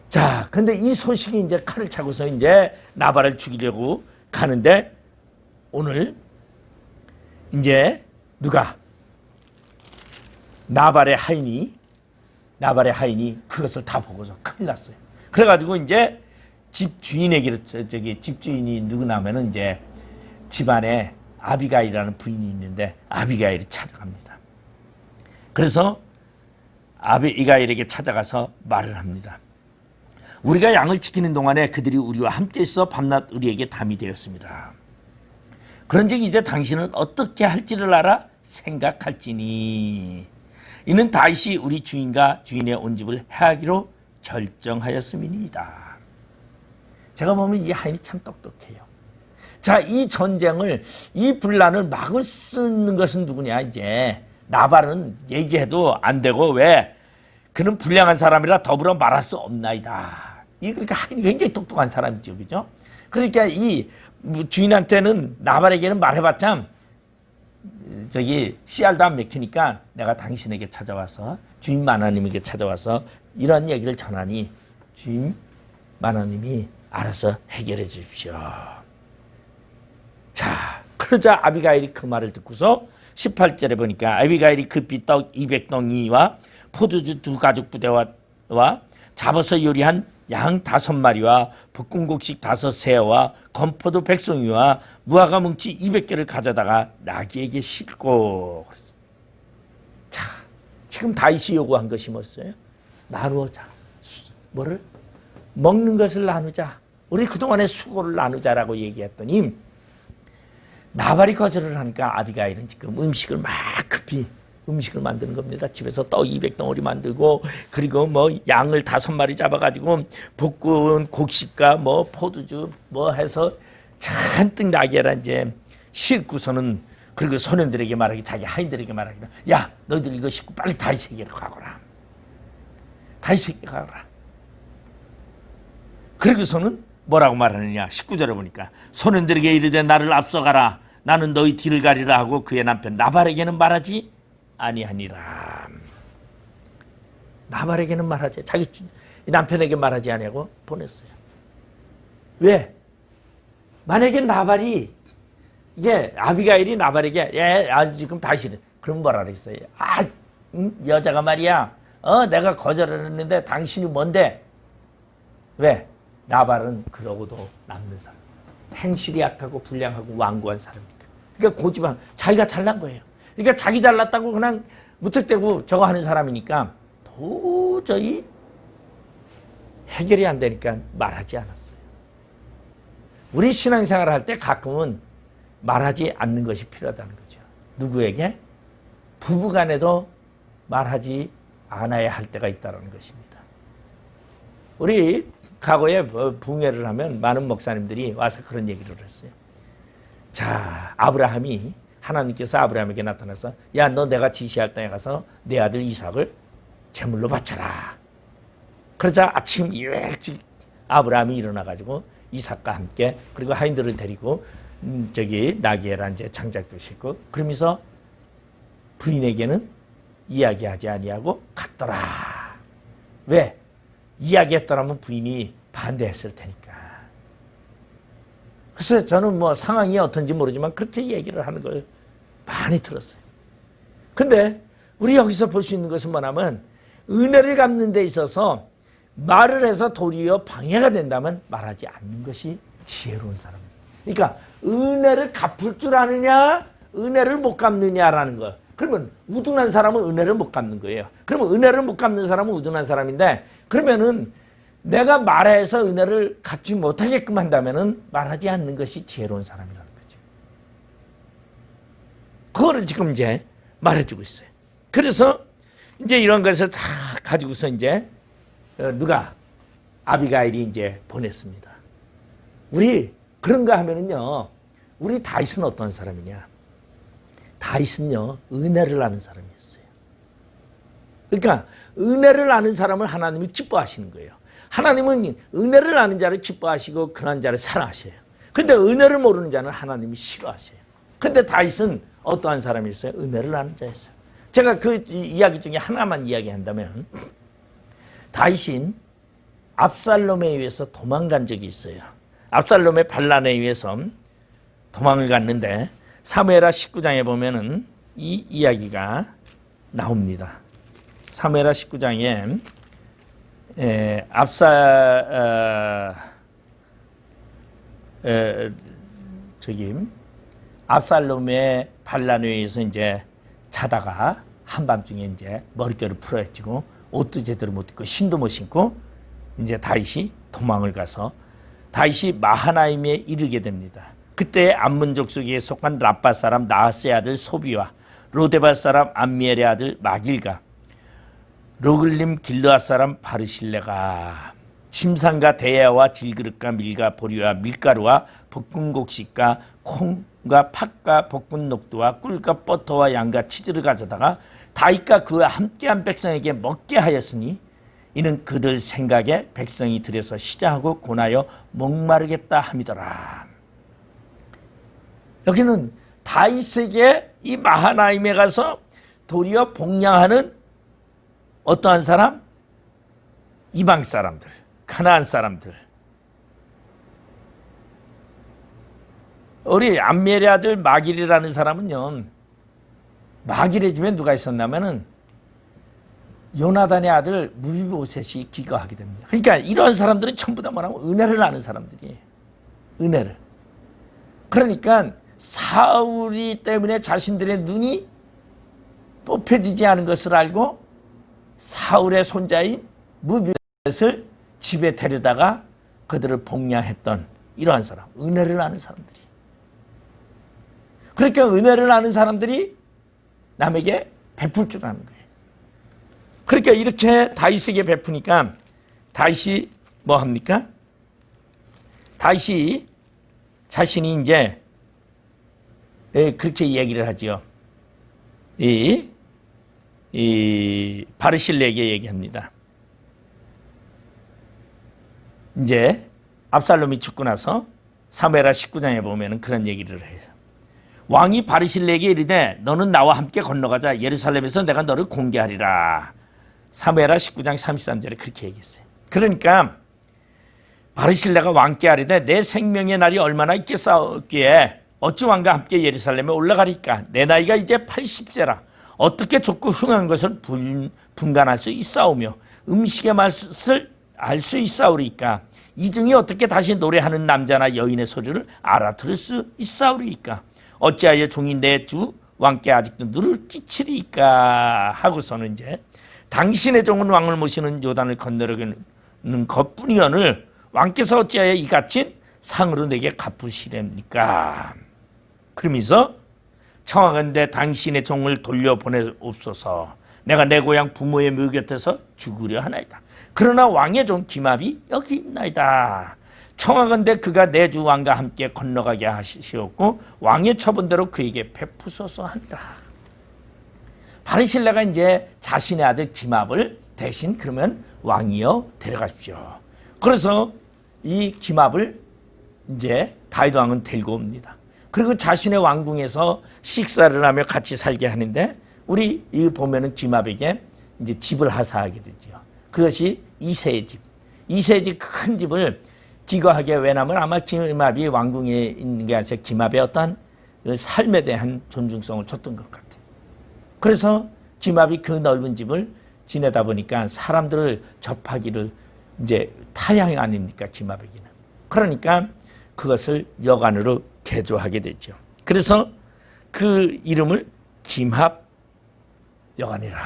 자, 근데 이 소식이 이제 칼을 차고서 이제 나발을 죽이려고 가는데 오늘 이제 누가 나발의 하인이 그것을 다 보고서 큰일 났어요. 그래가지고 이제 집 주인에게 집 주인이 누구냐면은 이제 집안에 아비가일이라는 부인이 있는데 아비가일이 찾아갑니다. 그래서 아비가일에게 찾아가서 말을 합니다. 우리가 양을 지키는 동안에 그들이 우리와 함께 있어 밤낮 우리에게 담이 되었습니다. 그런즉 이제 당신은 어떻게 할지를 알아 생각할지니 이는 다윗이 우리 주인과 주인의 온 집을 해하기로 결정하였음이니이다. 제가 보면 이 하인이 참 똑똑해요. 자, 이 전쟁을 이 분란을 막을 수 있는 것은 누구냐? 이제 나발은 얘기해도 안 되고 왜? 그는 불량한 사람이라 더불어 말할 수 없나이다. 이 그러니까 하인이 굉장히 똑똑한 사람이죠, 그죠? 그러니까 이 주인한테는 나발에게는 말해봤자 씨알도 안 맥히니까 내가 당신에게 찾아와서 주인 마나님에게 찾아와서 이런 얘기를 전하니 주인 마나님이 알아서 해결해 주십시오. 자, 그러자 아비가일이 그 말을 듣고서 18절에 보니까 아비가일이 급히 떡 200덩이와 포도주 2가죽 부대와 잡아서 요리한 양 5마리와 볶음곡식 5새와 건포도 100송이와 무화과 뭉치 200개를 가져다가 나귀에게 싣고. 자, 지금 다윗이 요구한 것이 뭐였어요? 나누어자. 뭐를? 먹는 것을 나누자. 우리 그동안의 수고를 나누자라고 얘기했더니 나발이 거절을 하니까 아비가일은 지금 음식을 막 급히 음식을 만드는 겁니다. 집에서 떡 200덩어리 만들고, 그리고 뭐 양을 5마리 잡아가지고 볶은 곡식과 뭐 포도주 뭐 해서 잔뜩 나게라 이제 싣고서는, 그리고 소년들에게 말하기, 자기 하인들에게 말하기, 야 너희들 이거 싣고 빨리 다윗에게로 가거라. 다윗에게 가거라. 그리고서는 뭐라고 말하느냐. 19절에 보니까 소년들에게 이르되 나를 앞서가라. 나는 너희 뒤를 가리라 하고 그의 남편 나발에게는 말하지 아니하니라. 나발에게는 말하지, 자기 남편에게 말하지 아니하고 보냈어요. 왜? 만약에 나발이, 이게 아비가일이 나발에게 지금 다윗이 그런 뭐라 그랬어요. 여자가 말이야, 내가 거절했는데 당신이 뭔데? 왜? 나발은 그러고도 남는 사람, 행실이 약하고 불량하고 완고한 사람이니까. 그러니까 고집한, 자기가 잘난 거예요. 그러니까 자기 잘났다고 그냥 무턱대고 저거 하는 사람이니까 도저히 해결이 안 되니까 말하지 않았어요. 우리 신앙생활을 할 때 가끔은 말하지 않는 것이 필요하다는 거죠. 누구에게? 부부간에도 말하지 않아야 할 때가 있다는 것입니다. 우리 과거에 붕회를 하면 많은 목사님들이 와서 그런 얘기를 했어요. 자, 아브라함이, 하나님께서 아브라함에게 나타나서 야, 너 내가 지시할 땅에 가서 내 아들 이삭을 제물로 바쳐라. 그러자 아침 일찍 아브라함이 일어나가지고 이삭과 함께, 그리고 하인들을 데리고 나귀에라 이제 장작도 싣고, 그러면서 부인에게는 이야기하지 아니하고 갔더라. 왜? 이야기했더라면 부인이 반대했을 테니까. 그래서 저는 뭐 상황이 어떤지 모르지만 그렇게 얘기를 하는 걸 많이 들었어요. 근데 우리 여기서 볼 수 있는 것은 뭐냐면, 은혜를 갚는 데 있어서 말을 해서 도리어 방해가 된다면 말하지 않는 것이 지혜로운 사람입니다. 그러니까 은혜를 갚을 줄 아느냐, 은혜를 못 갚느냐라는 거. 그러면 우둔한 사람은 은혜를 못 갚는 거예요. 그러면 은혜를 못 갚는 사람은 우둔한 사람인데, 그러면은 내가 말해서 은혜를 갚지 못하게끔 한다면은 말하지 않는 것이 지혜로운 사람이라는 거죠. 그거를 지금 이제 말해주고 있어요. 그래서 이제 이런 것을 다 가지고서 이제 누가? 아비가일이 이제 보냈습니다. 우리 그런가 하면은요, 우리 다윗은 어떤 사람이냐? 다윗은요, 은혜를 아는 사람이었어요. 그러니까 은혜를 아는 사람을 하나님이 기뻐하시는 거예요. 하나님은 은혜를 아는 자를 기뻐하시고 그런 자를 사랑하셔요. 근데 은혜를 모르는 자는 하나님이 싫어하셔요. 근데 다윗은 어떠한 사람이었어요? 은혜를 아는 자였어요. 제가 그 이야기 중에 하나만 이야기한다면, 다윗은 압살롬에 의해서 도망간 적이 있어요. 압살롬의 반란에 의해서 도망을 갔는데 사무엘하 19장에 보면은 이 이야기가 나옵니다. 사무엘하 19장에 압살롬의 반란에 의해서 이제 자다가 한밤중에 이제 머릿결을 풀어헤치고 옷도 제대로 못 입고 신도 못 신고 이제 다윗이 도망을 가서 다윗이 마하나임에 이르게 됩니다. 그때 암몬 족속에 속한 라빠 사람 나하스의 아들 소비와 로데발 사람 암미엘의 아들 마길과 로글림 길르앗 사람 바르실레가 침상과 대야와 질그릇과 밀과 보리와 밀가루와 볶은 곡식과 콩과 팥과 볶은 녹두와 꿀과 버터와 양과 치즈를 가져다가 다윗과 그와 함께한 백성에게 먹게 하였으니 이는 그들 생각에 백성이 들여서 시장하고 고나여 목마르겠다 함이더라. 여기는 다윗에게 이 마하나임에 가서 도리어 복양하는 어떠한 사람? 이방 사람들, 가나안 사람들, 우리 암멜의 아들 마길이라는 사람은요, 마길의 집에 누가 있었냐면은 요나단의 아들 무비보셋이 기거하게 됩니다. 그러니까 이런 사람들은 전부 다 뭐라고 은혜를 아는 사람들이에요. 은혜를. 그러니까 사울이 때문에 자신들의 눈이 뽑혀지지 않은 것을 알고 사울의 손자인 무비보셋을 집에 데려다가 그들을 복양했던 이러한 사람, 은혜를 아는 사람들이. 그러니까 은혜를 아는 사람들이 남에게 베풀 줄 아는 거예요. 그러니까 이렇게 다윗에게 베푸니까 다윗이 뭐 합니까? 다윗이 자신이 이제 그렇게 얘기를 하죠. 이 바르실레에게 얘기합니다. 이제 압살롬이 죽고 나서 사무엘하 19장에 보면은 그런 얘기를 해요. 왕이 바르실레에게 이르되 너는 나와 함께 건너가자. 예루살렘에서 내가 너를 공개하리라. 사무엘하 19장 33절에 그렇게 얘기했어요. 그러니까 바르실레가 왕께 아뢰되 내 생명의 날이 얼마나 있겠사옵기에 어찌 왕과 함께 예루살렘에 올라가리까. 내 나이가 이제 80세라. 어떻게 좁고 흉한 것을 분간할 수 있사오며 음식의 맛을 알 수 있사오리까. 이중이 어떻게 다시 노래하는 남자나 여인의 소리를 알아들을 수 있사오리까. 어찌하여 종이 내 주 왕께 아직도 누를 끼치리까 하고서는 이제 당신의 종은 왕을 모시는 요단을 건너려는 것뿐이오늘 왕께서 어찌하여 이 갇힌 상으로 내게 갚으시렵니까. 그러면서 청하건대 당신의 종을 돌려보내옵소서. 내가 내 고향 부모의 묘 곁에서 죽으려 하나이다. 그러나 왕의 종 기압이 여기 있나이다. 청하건대 그가 내 주 왕과 함께 건너가게 하시옵고 왕의 처분대로 그에게 베푸소서 하니라. 바르실레가 이제 자신의 아들 기압을 대신 그러면 왕이여 데려가십시오. 그래서 이 기압을 이제 다윗 왕은 데리고 옵니다. 그리고 자신의 왕궁에서 식사를 하며 같이 살게 하는데 우리 이 보면은 기압에게 이제 집을 하사하게 되죠. 그것이 이새의 집. 이새의 집 큰 집을 기거하게. 왜냐하면 아마 기압이 왕궁에 있는 게 아니라 기압의 어떠한 삶에 대한 존중성을 줬던 것 같아요. 그래서 기압이 그 넓은 집을 지내다 보니까 사람들을 접하기를 이제 타향 아닙니까, 기압에게는. 그러니까 그것을 여관으로 개조하게 되죠. 그래서 그 이름을 기압 여관이라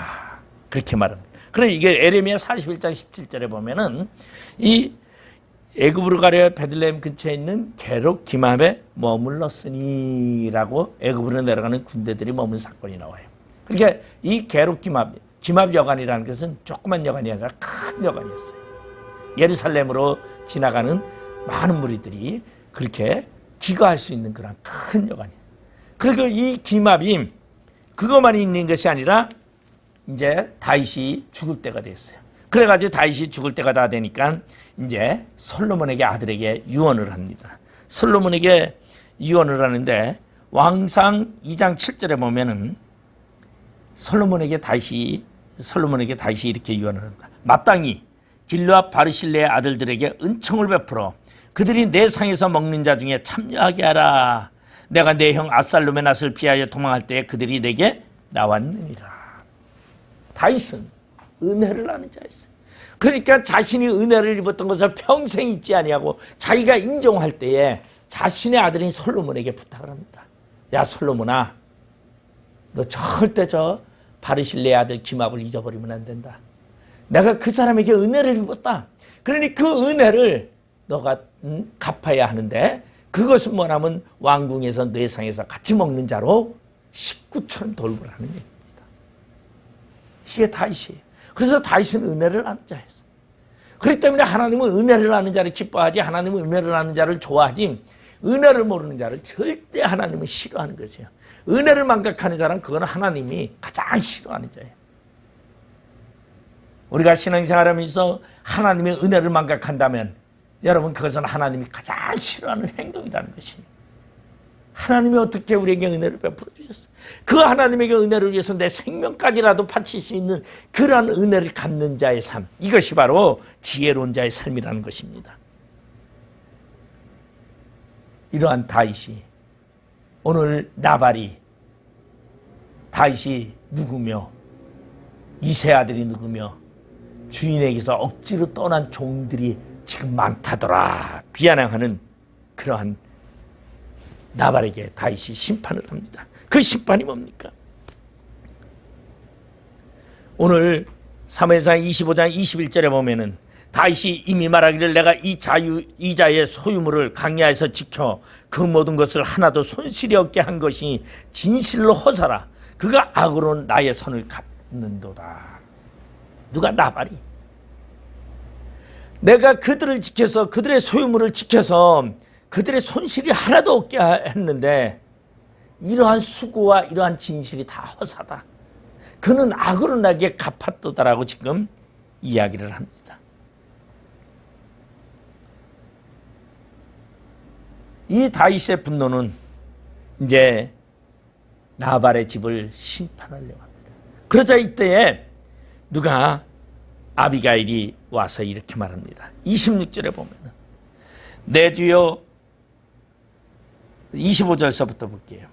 그렇게 말합니다. 그래 이게 에레미야 41장 17절에 보면은 이 애굽으로 가려 베들레헴 근처에 있는 게록 기압에 머물렀으니라고 애굽으로 내려가는 군대들이 머문 사건이 나와요. 그러니까 이 게록 기압 여관이라는 것은 조그만 여관이 아니라 큰 여관이었어요. 예루살렘으로 지나가는 많은 무리들이 그렇게 기거할 수 있는 그런 큰 여관이에요. 그리고 이 기압이 그것만 있는 것이 아니라 이제 다윗이 죽을 때가 됐어요. 그래가지고 다윗이 죽을 때가 다 되니까 이제 솔로몬에게 아들에게 유언을 합니다. 솔로몬에게 유언을 하는데 왕상 2장 7절에 보면은 솔로몬에게 다윗이 이렇게 유언을 합니다. 마땅히 길르앗 바르실레의 아들들에게 은총을 베풀어 그들이 내 상에서 먹는 자 중에 참여하게 하라. 내가 내 형 압살롬의 낯을 피하여 도망할 때에 그들이 내게 나왔느니라. 다윗은 은혜를 아는 자였어요. 그러니까 자신이 은혜를 입었던 것을 평생 잊지 아니하고 자기가 인정할 때에 자신의 아들인 솔로몬에게 부탁을 합니다. 야 솔로몬아, 너 절대 저 바르실레의 아들 기압을 잊어버리면 안 된다. 내가 그 사람에게 은혜를 입었다. 그러니 그 은혜를 너가 갚아야 하는데 그것은 뭐냐면 왕궁에서 뇌상에서 같이 먹는 자로 식구처럼 돌보라는 얘기입니다. 이게 다윗이에요. 그래서 다윗은 은혜를 아는 자였어요. 그렇기 때문에 하나님은 은혜를 아는 자를 기뻐하지 하나님은 은혜를 아는 자를 좋아하지 은혜를 모르는 자를 절대 하나님은 싫어하는 것이에요. 은혜를 망각하는 자는 그건 하나님이 가장 싫어하는 자예요. 우리가 신앙생활하면서 하나님의 은혜를 망각한다면 여러분 그것은 하나님이 가장 싫어하는 행동이라는 것이에요. 하나님이 어떻게 우리에게 은혜를 베풀어 주셨어요. 그 하나님에게 은혜를 위해서 내 생명까지라도 바칠 수 있는 그러한 은혜를 갖는 자의 삶, 이것이 바로 지혜로운 자의 삶이라는 것입니다. 이러한 다윗이 오늘 나발이 다윗이 누구며 이세 아들이 누구며 주인에게서 억지로 떠난 종들이 지금 많다더라 비아냥하는 그러한 나발에게 다윗이 심판을 합니다. 그 심판이 뭡니까? 오늘 사무엘상 25장 21절에 보면은 다윗이 이미 말하기를 내가 이 자의 소유물을 광야에서 지켜 그 모든 것을 하나도 손실이 없게 한 것이 진실로 허사라. 그가 악으로 나의 선을 갚는도다. 누가? 나발이. 내가 그들을 지켜서 그들의 소유물을 지켜서 그들의 손실이 하나도 없게 했는데 이러한 수고와 이러한 진실이 다 허사다. 그는 악으로 나에게 갚았도다라고 지금 이야기를 합니다. 이 다윗의 분노는 이제 나발의 집을 심판하려고 합니다. 그러자 이때에 누가? 아비가일이 와서 이렇게 말합니다. 26절에 보면 내 주여, 25절서부터 볼게요.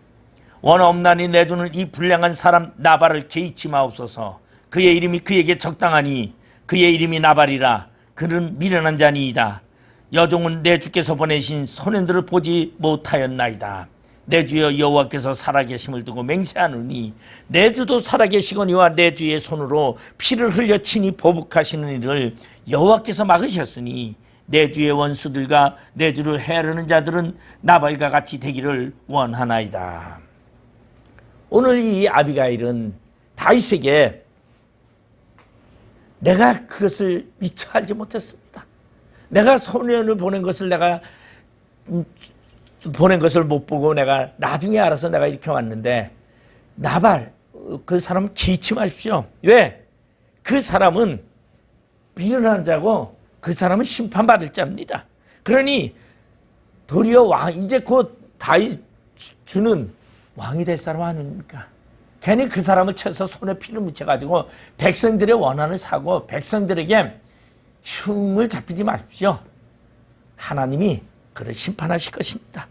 원없나니 내 주는 이 불량한 사람 나발을 개의치 마옵소서. 그의 이름이 그에게 적당하니 그의 이름이 나발이라. 그는 미련한 자니이다. 여종은 내 주께서 보내신 소년들을 보지 못하였나이다. 내 주여 여호와께서 살아계심을 두고 맹세하노니 내 주도 살아계시거니와 내 주의 손으로 피를 흘려 친히 보복하시는 일을 여호와께서 막으셨으니 내 주의 원수들과 내 주를 헤아르는 자들은 나발과 같이 되기를 원하나이다. 오늘 이 아비가일은 다윗에게 내가 그것을 미처 알지 못했습니다. 내가 소년을 보낸 것을 못 보고 내가 나중에 알아서 내가 이렇게 왔는데 나발 그 사람은 기치 마십시오. 왜? 그 사람은 미련한 자고 그 사람은 심판받을 자입니다. 그러니 도리어 이제 곧 다윗 주는 왕이 될 사람 아닙니까? 괜히 그 사람을 쳐서 손에 피를 묻혀가지고 백성들의 원한을 사고 백성들에게 흉을 잡히지 마십시오. 하나님이 그를 심판하실 것입니다.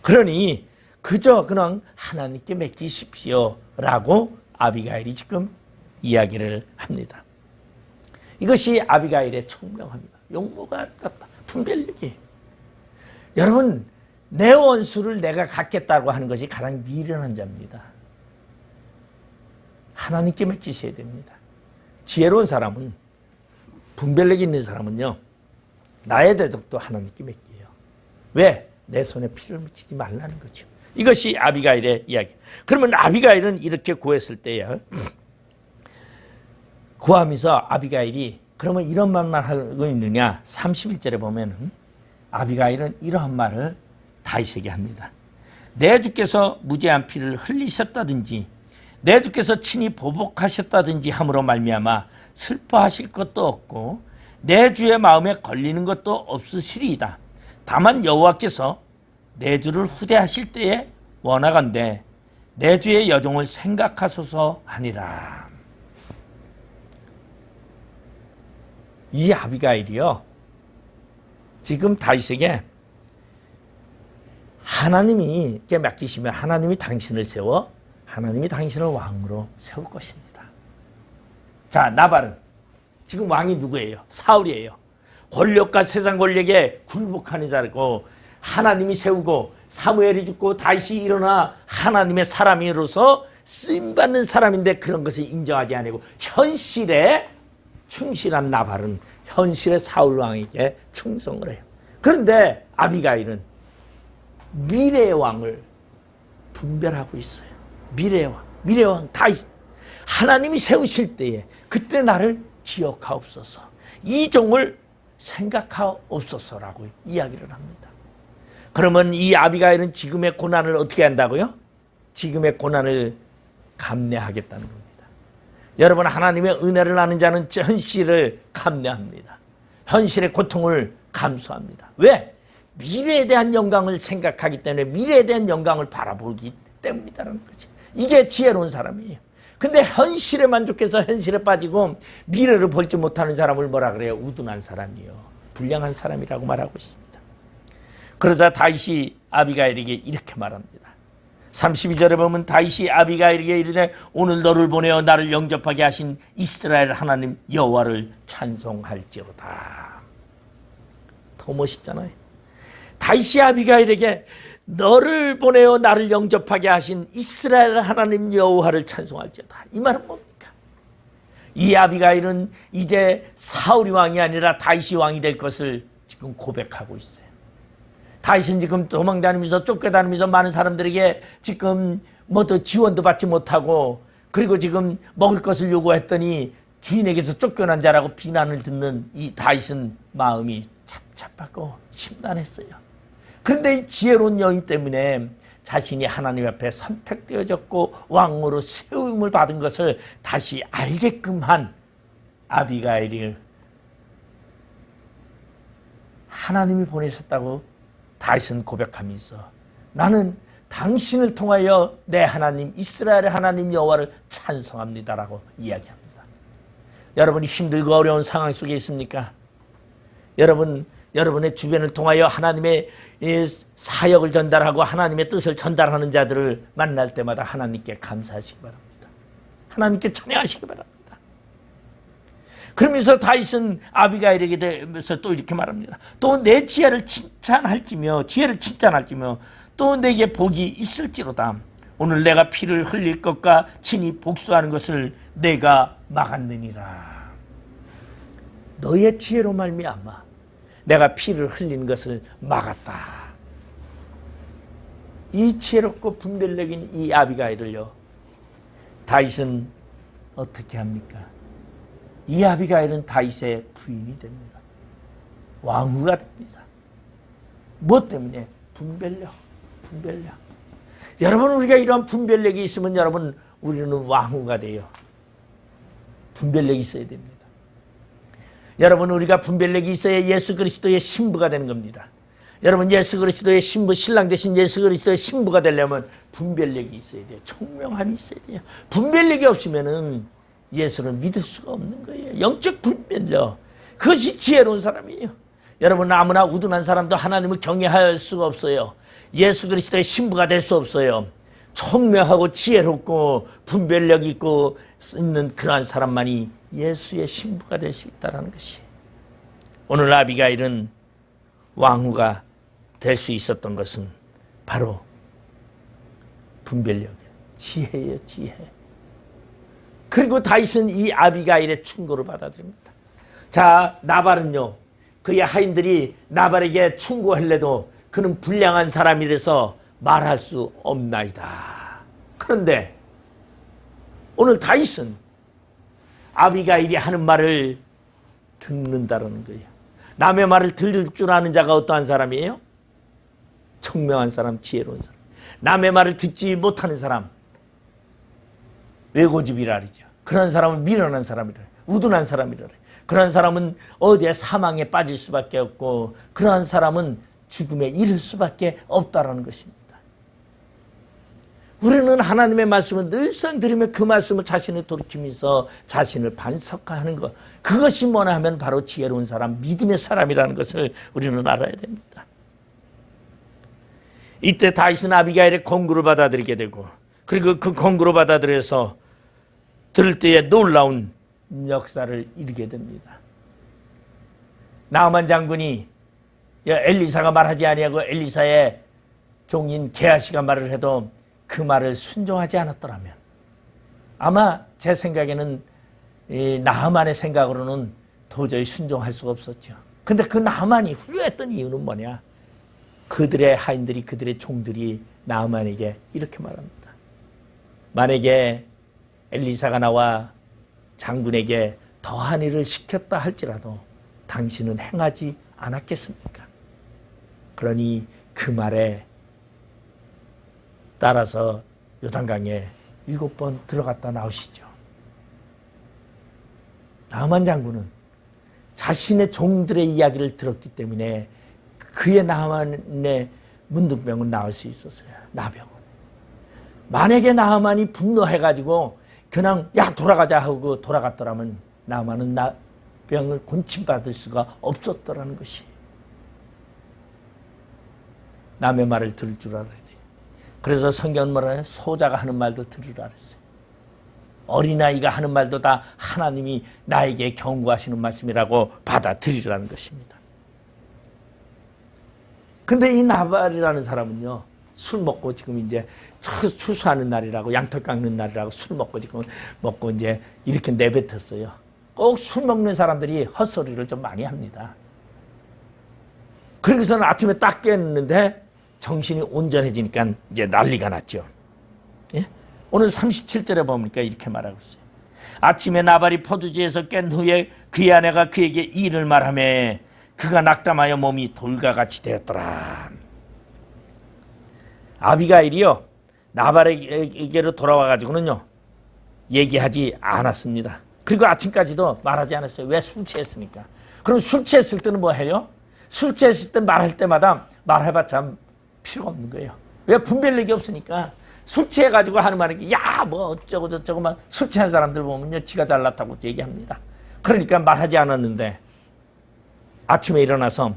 그러니 그저 그냥 하나님께 맡기십시오 라고 아비가일이 지금 이야기를 합니다. 이것이 아비가일의 총명합니다. 용모가 같다. 분별력이. 여러분, 내 원수를 내가 갖겠다고 하는 것이 가장 미련한 자입니다. 하나님께 맡기셔야 됩니다. 지혜로운 사람은, 분별력이 있는 사람은요, 나의 대적도 하나님께 맡겨요. 왜? 내 손에 피를 묻히지 말라는 거죠. 이것이 아비가일의 이야기. 그러면 아비가일은 이렇게 구했을 때요, 구하면서 아비가일이 그러면 이런 말만 하고 있느냐? 31절에 보면 아비가일은 이러한 말을 다윗에게 합니다. 내 주께서 무죄한 피를 흘리셨다든지 내 주께서 친히 보복하셨다든지 함으로 말미암아 슬퍼하실 것도 없고 내 주의 마음에 걸리는 것도 없으시리이다. 다만 여호와께서 내 주를 후대하실 때에 원하건대 내 주의 여종을 생각하소서 하니라. 이 아비가일이요, 지금 다윗에게 하나님이 맡기시면 하나님이 당신을 세워 하나님이 당신을 왕으로 세울 것입니다. 자, 나발은 지금 왕이 누구예요? 사울이에요. 권력과 세상 권력에 굴복하는 자고 하나님이 세우고 사무엘이 죽고 다윗이 일어나 하나님의 사람으로서 쓰임받는 사람인데 그런 것을 인정하지 않고 현실에 충실한 나발은 현실의 사울 왕에게 충성을 해요. 그런데 아비가일은 미래의 왕을 분별하고 있어요. 미래의 왕 다윗. 하나님이 세우실 때에 그때 나를 기억하옵소서. 이 종을 생각하옵소서라고 이야기를 합니다. 그러면 이 아비가일은 지금의 고난을 어떻게 한다고요? 지금의 고난을 감내하겠다는 겁니다. 여러분, 하나님의 은혜를 아는 자는 현실을 감내합니다. 현실의 고통을 감수합니다. 왜? 미래에 대한 영광을 생각하기 때문에 미래에 대한 영광을 바라보기 때문이라는 거지. 이게 지혜로운 사람이에요. 근데 현실에 만족해서 현실에 빠지고 미래를 볼지 못하는 사람을 뭐라 그래요? 우둔한 사람이요, 불량한 사람이라고 말하고 있습니다. 그러자 다윗이 아비가일에게 이렇게 말합니다. 32절에 보면 다윗이 아비가일에게 이르되 오늘 너를 보내어 나를 영접하게 하신 이스라엘 하나님 여호와를 찬송할지어다. 더 멋있잖아요. 다윗이 아비가일에게 너를 보내어 나를 영접하게 하신 이스라엘 하나님 여호와를 찬송할지어다. 이 말은 뭡니까? 이 아비가일은 이제 사울이 왕이 아니라 다윗이 왕이 될 것을 지금 고백하고 있어요. 다윗은 지금 도망다니면서 쫓겨다니면서 많은 사람들에게 지금 또 지원도 받지 못하고, 그리고 지금 먹을 것을 요구했더니 주인에게서 쫓겨난 자라고 비난을 듣는 이 다윗은 마음이 착잡하고 심란했어요. 그런데 이 지혜로운 여인 때문에 자신이 하나님 앞에 선택되어졌고 왕으로 세움을 받은 것을 다시 알게끔 한 아비가일을 하나님이 보내셨다고 다윗은 고백하면서 나는 당신을 통하여 내 하나님 이스라엘의 하나님 여호와를 찬송합니다라고 이야기합니다. 여러분이 힘들고 어려운 상황 속에 있습니까? 여러분의 주변을 통하여 하나님의 사역을 전달하고 하나님의 뜻을 전달하는 자들을 만날 때마다 하나님께 감사하시기 바랍니다. 하나님께 찬양하시기 바랍니다. 그러면서 다윗은 아비가일에게 대해서 또 이렇게 말합니다. 또 내 지혜를 칭찬할지며 또 내게 복이 있을지로다. 오늘 내가 피를 흘릴 것과 친히 복수하는 것을 내가 막았느니라. 너의 지혜로 말미암아 내가 피를 흘리는 것을 막았다. 이 지혜롭고 분별력인 이 아비가일을요, 다윗은 어떻게 합니까? 이 아비가일은 다윗의 부인이 됩니다. 왕후가 됩니다. 무엇 때문에? 분별력. 여러분, 우리가 이러한 분별력이 있으면 여러분, 우리는 왕후가 돼요. 분별력이 있어야 됩니다. 여러분, 우리가 분별력이 있어야 예수 그리스도의 신부가 되는 겁니다. 여러분, 예수 그리스도의 신부, 신랑 되신 예수 그리스도의 신부가 되려면 분별력이 있어야 돼요. 총명함이 있어야 돼요. 분별력이 없으면은 예수를 믿을 수가 없는 거예요. 영적 분별력. 그것이 지혜로운 사람이에요. 여러분, 아무나 우둔한 사람도 하나님을 경외할 수가 없어요. 예수 그리스도의 신부가 될 수 없어요. 총명하고 지혜롭고 분별력 있고 있는 그러한 사람만이 예수의 신부가 될 수 있다는 것이, 오늘 아비가일은 왕후가 될 수 있었던 것은 바로 분별력이에요. 지혜예요, 지혜. 그리고 다윗은 이 아비가일의 충고를 받아들입니다. 자, 나발은요, 그의 하인들이 나발에게 충고할래도 그는 불량한 사람이라서 말할 수 없나이다. 그런데 오늘 다윗은 아비가일이 하는 말을 듣는다는 거예요. 남의 말을 들을 줄 아는 자가 어떠한 사람이에요? 청명한 사람, 지혜로운 사람. 남의 말을 듣지 못하는 사람, 외고집이라 그러죠. 그런 사람은 미련한 사람이라, 우둔한 사람이라. 그런 사람은 어디에 사망에 빠질 수밖에 없고, 그러한 사람은 죽음에 이를 수밖에 없다라는 것입니다. 우리는 하나님의 말씀을 늘상 들으며 그 말씀을 자신을 돌이키면서 자신을 반석하는 것, 그것이 뭐냐 하면 바로 지혜로운 사람, 믿음의 사람이라는 것을 우리는 알아야 됩니다. 이때 다윗은 아비가일의 권고를 받아들이게 되고, 그리고 그 권고를 받아들여서 들을 때에 놀라운 역사를 이루게 됩니다. 나아만 장군이 엘리사가 말하지 아니하고 엘리사의 종인 게하시가 말을 해도 그 말을 순종하지 않았더라면, 아마 제 생각에는 나아만의 생각으로는 도저히 순종할 수가 없었죠. 근데 그 나아만이 훌륭했던 이유는 뭐냐? 그들의 하인들이, 그들의 종들이 나아만에게 이렇게 말합니다. 만약에 엘리사가 나와 장군에게 더한 일을 시켰다 할지라도 당신은 행하지 않았겠습니까? 그러니 그 말에 따라서 요단강에 7번 들어갔다 나오시죠. 나아만 장군은 자신의 종들의 이야기를 들었기 때문에 그의 나아만의 문둥병은 나을 수 있었어요. 나병은. 만약에 나아만이 분노해가지고 그냥 야 돌아가자 하고 돌아갔더라면 나아만은 나병을 곤침받을 수가 없었더라는 것이, 남의 말을 들을 줄 알아야 돼요. 그래서 성경은 뭐라 해요? 소자가 하는 말도 들으라 그랬어요. 어린아이가 하는 말도 다 하나님이 나에게 경고하시는 말씀이라고 받아들이라는 것입니다. 근데 이 나발이라는 사람은요, 술 먹고 지금 이제 추수하는 날이라고, 양털 깎는 날이라고 술 먹고 지금 먹고 이제 이렇게 내뱉었어요. 꼭 술 먹는 사람들이 헛소리를 좀 많이 합니다. 그러고서는 아침에 딱 깼는데 정신이 온전해지니까 이제 난리가 났죠. 예? 오늘 37절에 보니까 이렇게 말하고 있어요. 아침에 나발이 포도주에서 깬 후에 그의 아내가 그에게 이 일을 말하며 그가 낙담하여 몸이 돌과 같이 되었더라. 아비가일이요, 나발에게로 돌아와가지고는요, 얘기하지 않았습니다. 그리고 아침까지도 말하지 않았어요. 왜? 술 취했으니까. 그럼 술 취했을 때는 뭐 해요? 술 취했을 때 말할 때마다 말해봤자 필요가 없는 거예요. 왜? 분별력이 없으니까. 술 취해가지고 하는 말이 야, 뭐 어쩌고 저쩌고 막 술 취한 사람들 보면요, 지가 잘났다고 얘기합니다. 그러니까 말하지 않았는데 아침에 일어나서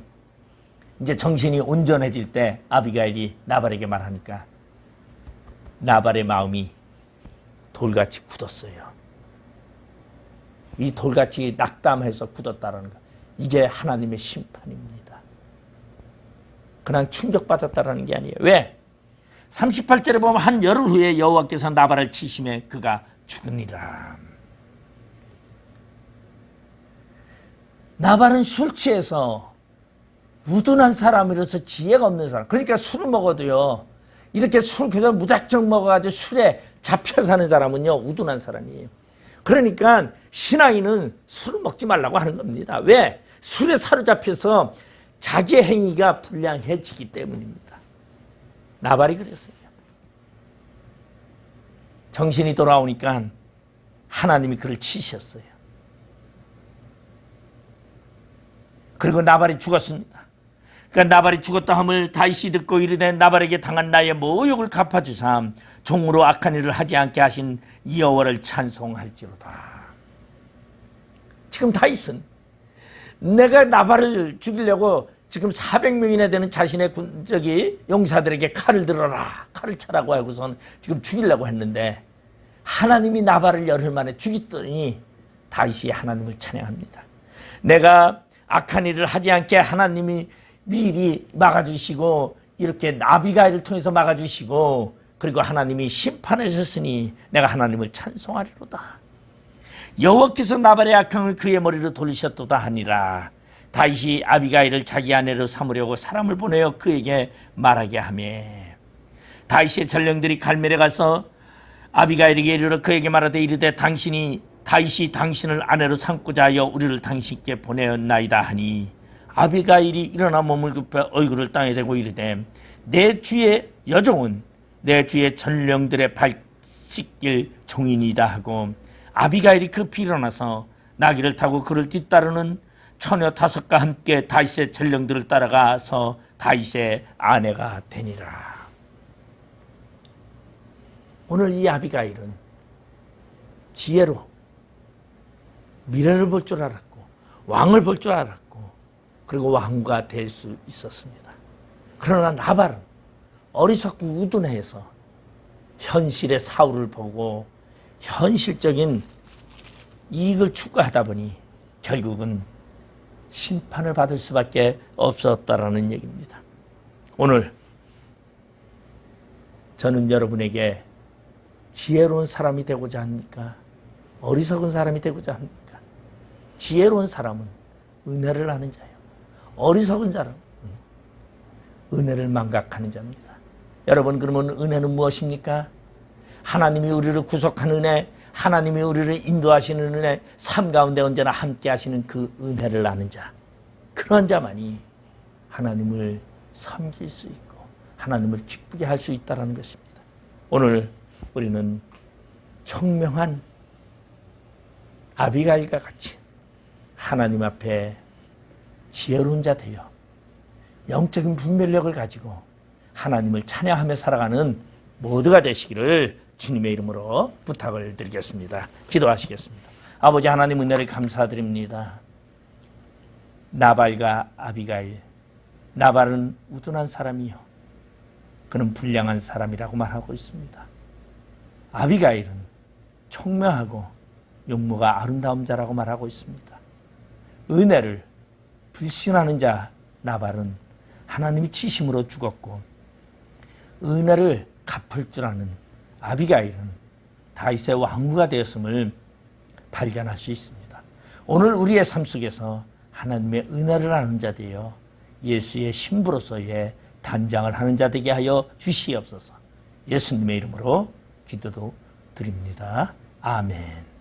이제 정신이 온전해질 때 아비가일이 나발에게 말하니까 나발의 마음이 돌같이 굳었어요. 이 돌같이 낙담해서 굳었다는 거, 이게 하나님의 심판입니다. 그냥 충격받았다는 게 아니에요. 왜? 38절에 보면 한 열흘 후에 여호와께서 나발을 치심에 그가 죽으니라. 나발은 술 취해서 우둔한 사람이라서 지혜가 없는 사람. 그러니까 술을 먹어도요, 이렇게 술 그냥 무작정 먹어가지고 술에 잡혀 사는 사람은요, 우둔한 사람이에요. 그러니까 신앙인은 술을 먹지 말라고 하는 겁니다. 왜? 술에 사로잡혀서 자기의 행위가 불량해지기 때문입니다. 나발이 그랬어요. 정신이 돌아오니까 하나님이 그를 치셨어요. 그리고 나발이 죽었습니다. 그러니까 나발이 죽었다 함을 다윗이 듣고 이르되 나발에게 당한 나의 모욕을 갚아주사 종으로 악한 일을 하지 않게 하신 여호와를 찬송할지로다. 지금 다윗은 내가 나발을 죽이려고 지금 400명이나 되는 자신의 용사들에게 칼을 들어라, 칼을 차라고 하고선 지금 죽이려고 했는데 하나님이 나발을 열흘 만에 죽였더니 다윗이 하나님을 찬양합니다. 내가 악한 일을 하지 않게 하나님이 미리 막아주시고 이렇게 아비가일을 통해서 막아주시고 그리고 하나님이 심판하셨으니 내가 하나님을 찬송하리로다. 여호와께서 나발의 악함을 그의 머리로 돌리셨도다 하니라. 다윗이 아비가일을 자기 아내로 삼으려고 사람을 보내어 그에게 말하게 하며 다윗의 전령들이 갈멜에 가서 아비가일에게 이르러 그에게 말하되 이르되 다윗이 당신을 아내로 삼고자 하여 우리를 당신께 보내었나이다 하니 아비가일이 일어나 몸을 굽혀 얼굴을 땅에 대고 이르되 내 주의 여종은 내 주의 전령들의 발 씻길 종이니이다 하고 아비가일이 급히 일어나서 나귀를 타고 그를 뒤따르는 처녀 5과 함께 다윗의 전령들을 따라가서 다윗의 아내가 되니라. 오늘 이 아비가일은 지혜로 미래를 볼 줄 알았고 왕을 볼 줄 알았고 그리고 왕과 될 수 있었습니다. 그러나 나발은 어리석고 우둔해서 현실의 사울을 보고 현실적인 이익을 추구하다 보니 결국은 심판을 받을 수밖에 없었다라는 얘기입니다. 오늘 저는 여러분에게 지혜로운 사람이 되고자 합니까? 어리석은 사람이 되고자 합니까? 지혜로운 사람은 은혜를 아는 자예요. 어리석은 자는 은혜를 망각하는 자입니다. 여러분, 그러면 은혜는 무엇입니까? 하나님이 우리를 구속하는 은혜, 하나님이 우리를 인도하시는 은혜, 삶 가운데 언제나 함께 하시는 그 은혜를 아는 자, 그런 자만이 하나님을 섬길 수 있고 하나님을 기쁘게 할 수 있다는 것입니다. 오늘 우리는 총명한 아비가일과 같이 하나님 앞에 지혜로운 자 되어 영적인 분별력을 가지고 하나님을 찬양하며 살아가는 모두가 되시기를 주님의 이름으로 부탁을 드리겠습니다. 기도하시겠습니다. 아버지 하나님, 은혜를 감사드립니다. 나발과 아비가일, 나발은 우둔한 사람이요, 그는 불량한 사람이라고 말하고 있습니다. 아비가일은 청명하고 용모가 아름다운 자라고 말하고 있습니다. 은혜를 불신하는 자 나발은 하나님이 치심으로 죽었고, 은혜를 갚을 줄 아는 아비가일은 다윗의 왕후가 되었음을 발견할 수 있습니다. 오늘 우리의 삶 속에서 하나님의 은혜를 아는 자 되어 예수의 신부로서의 단장을 하는 자 되게 하여 주시옵소서. 예수님의 이름으로 기도도 드립니다. 아멘.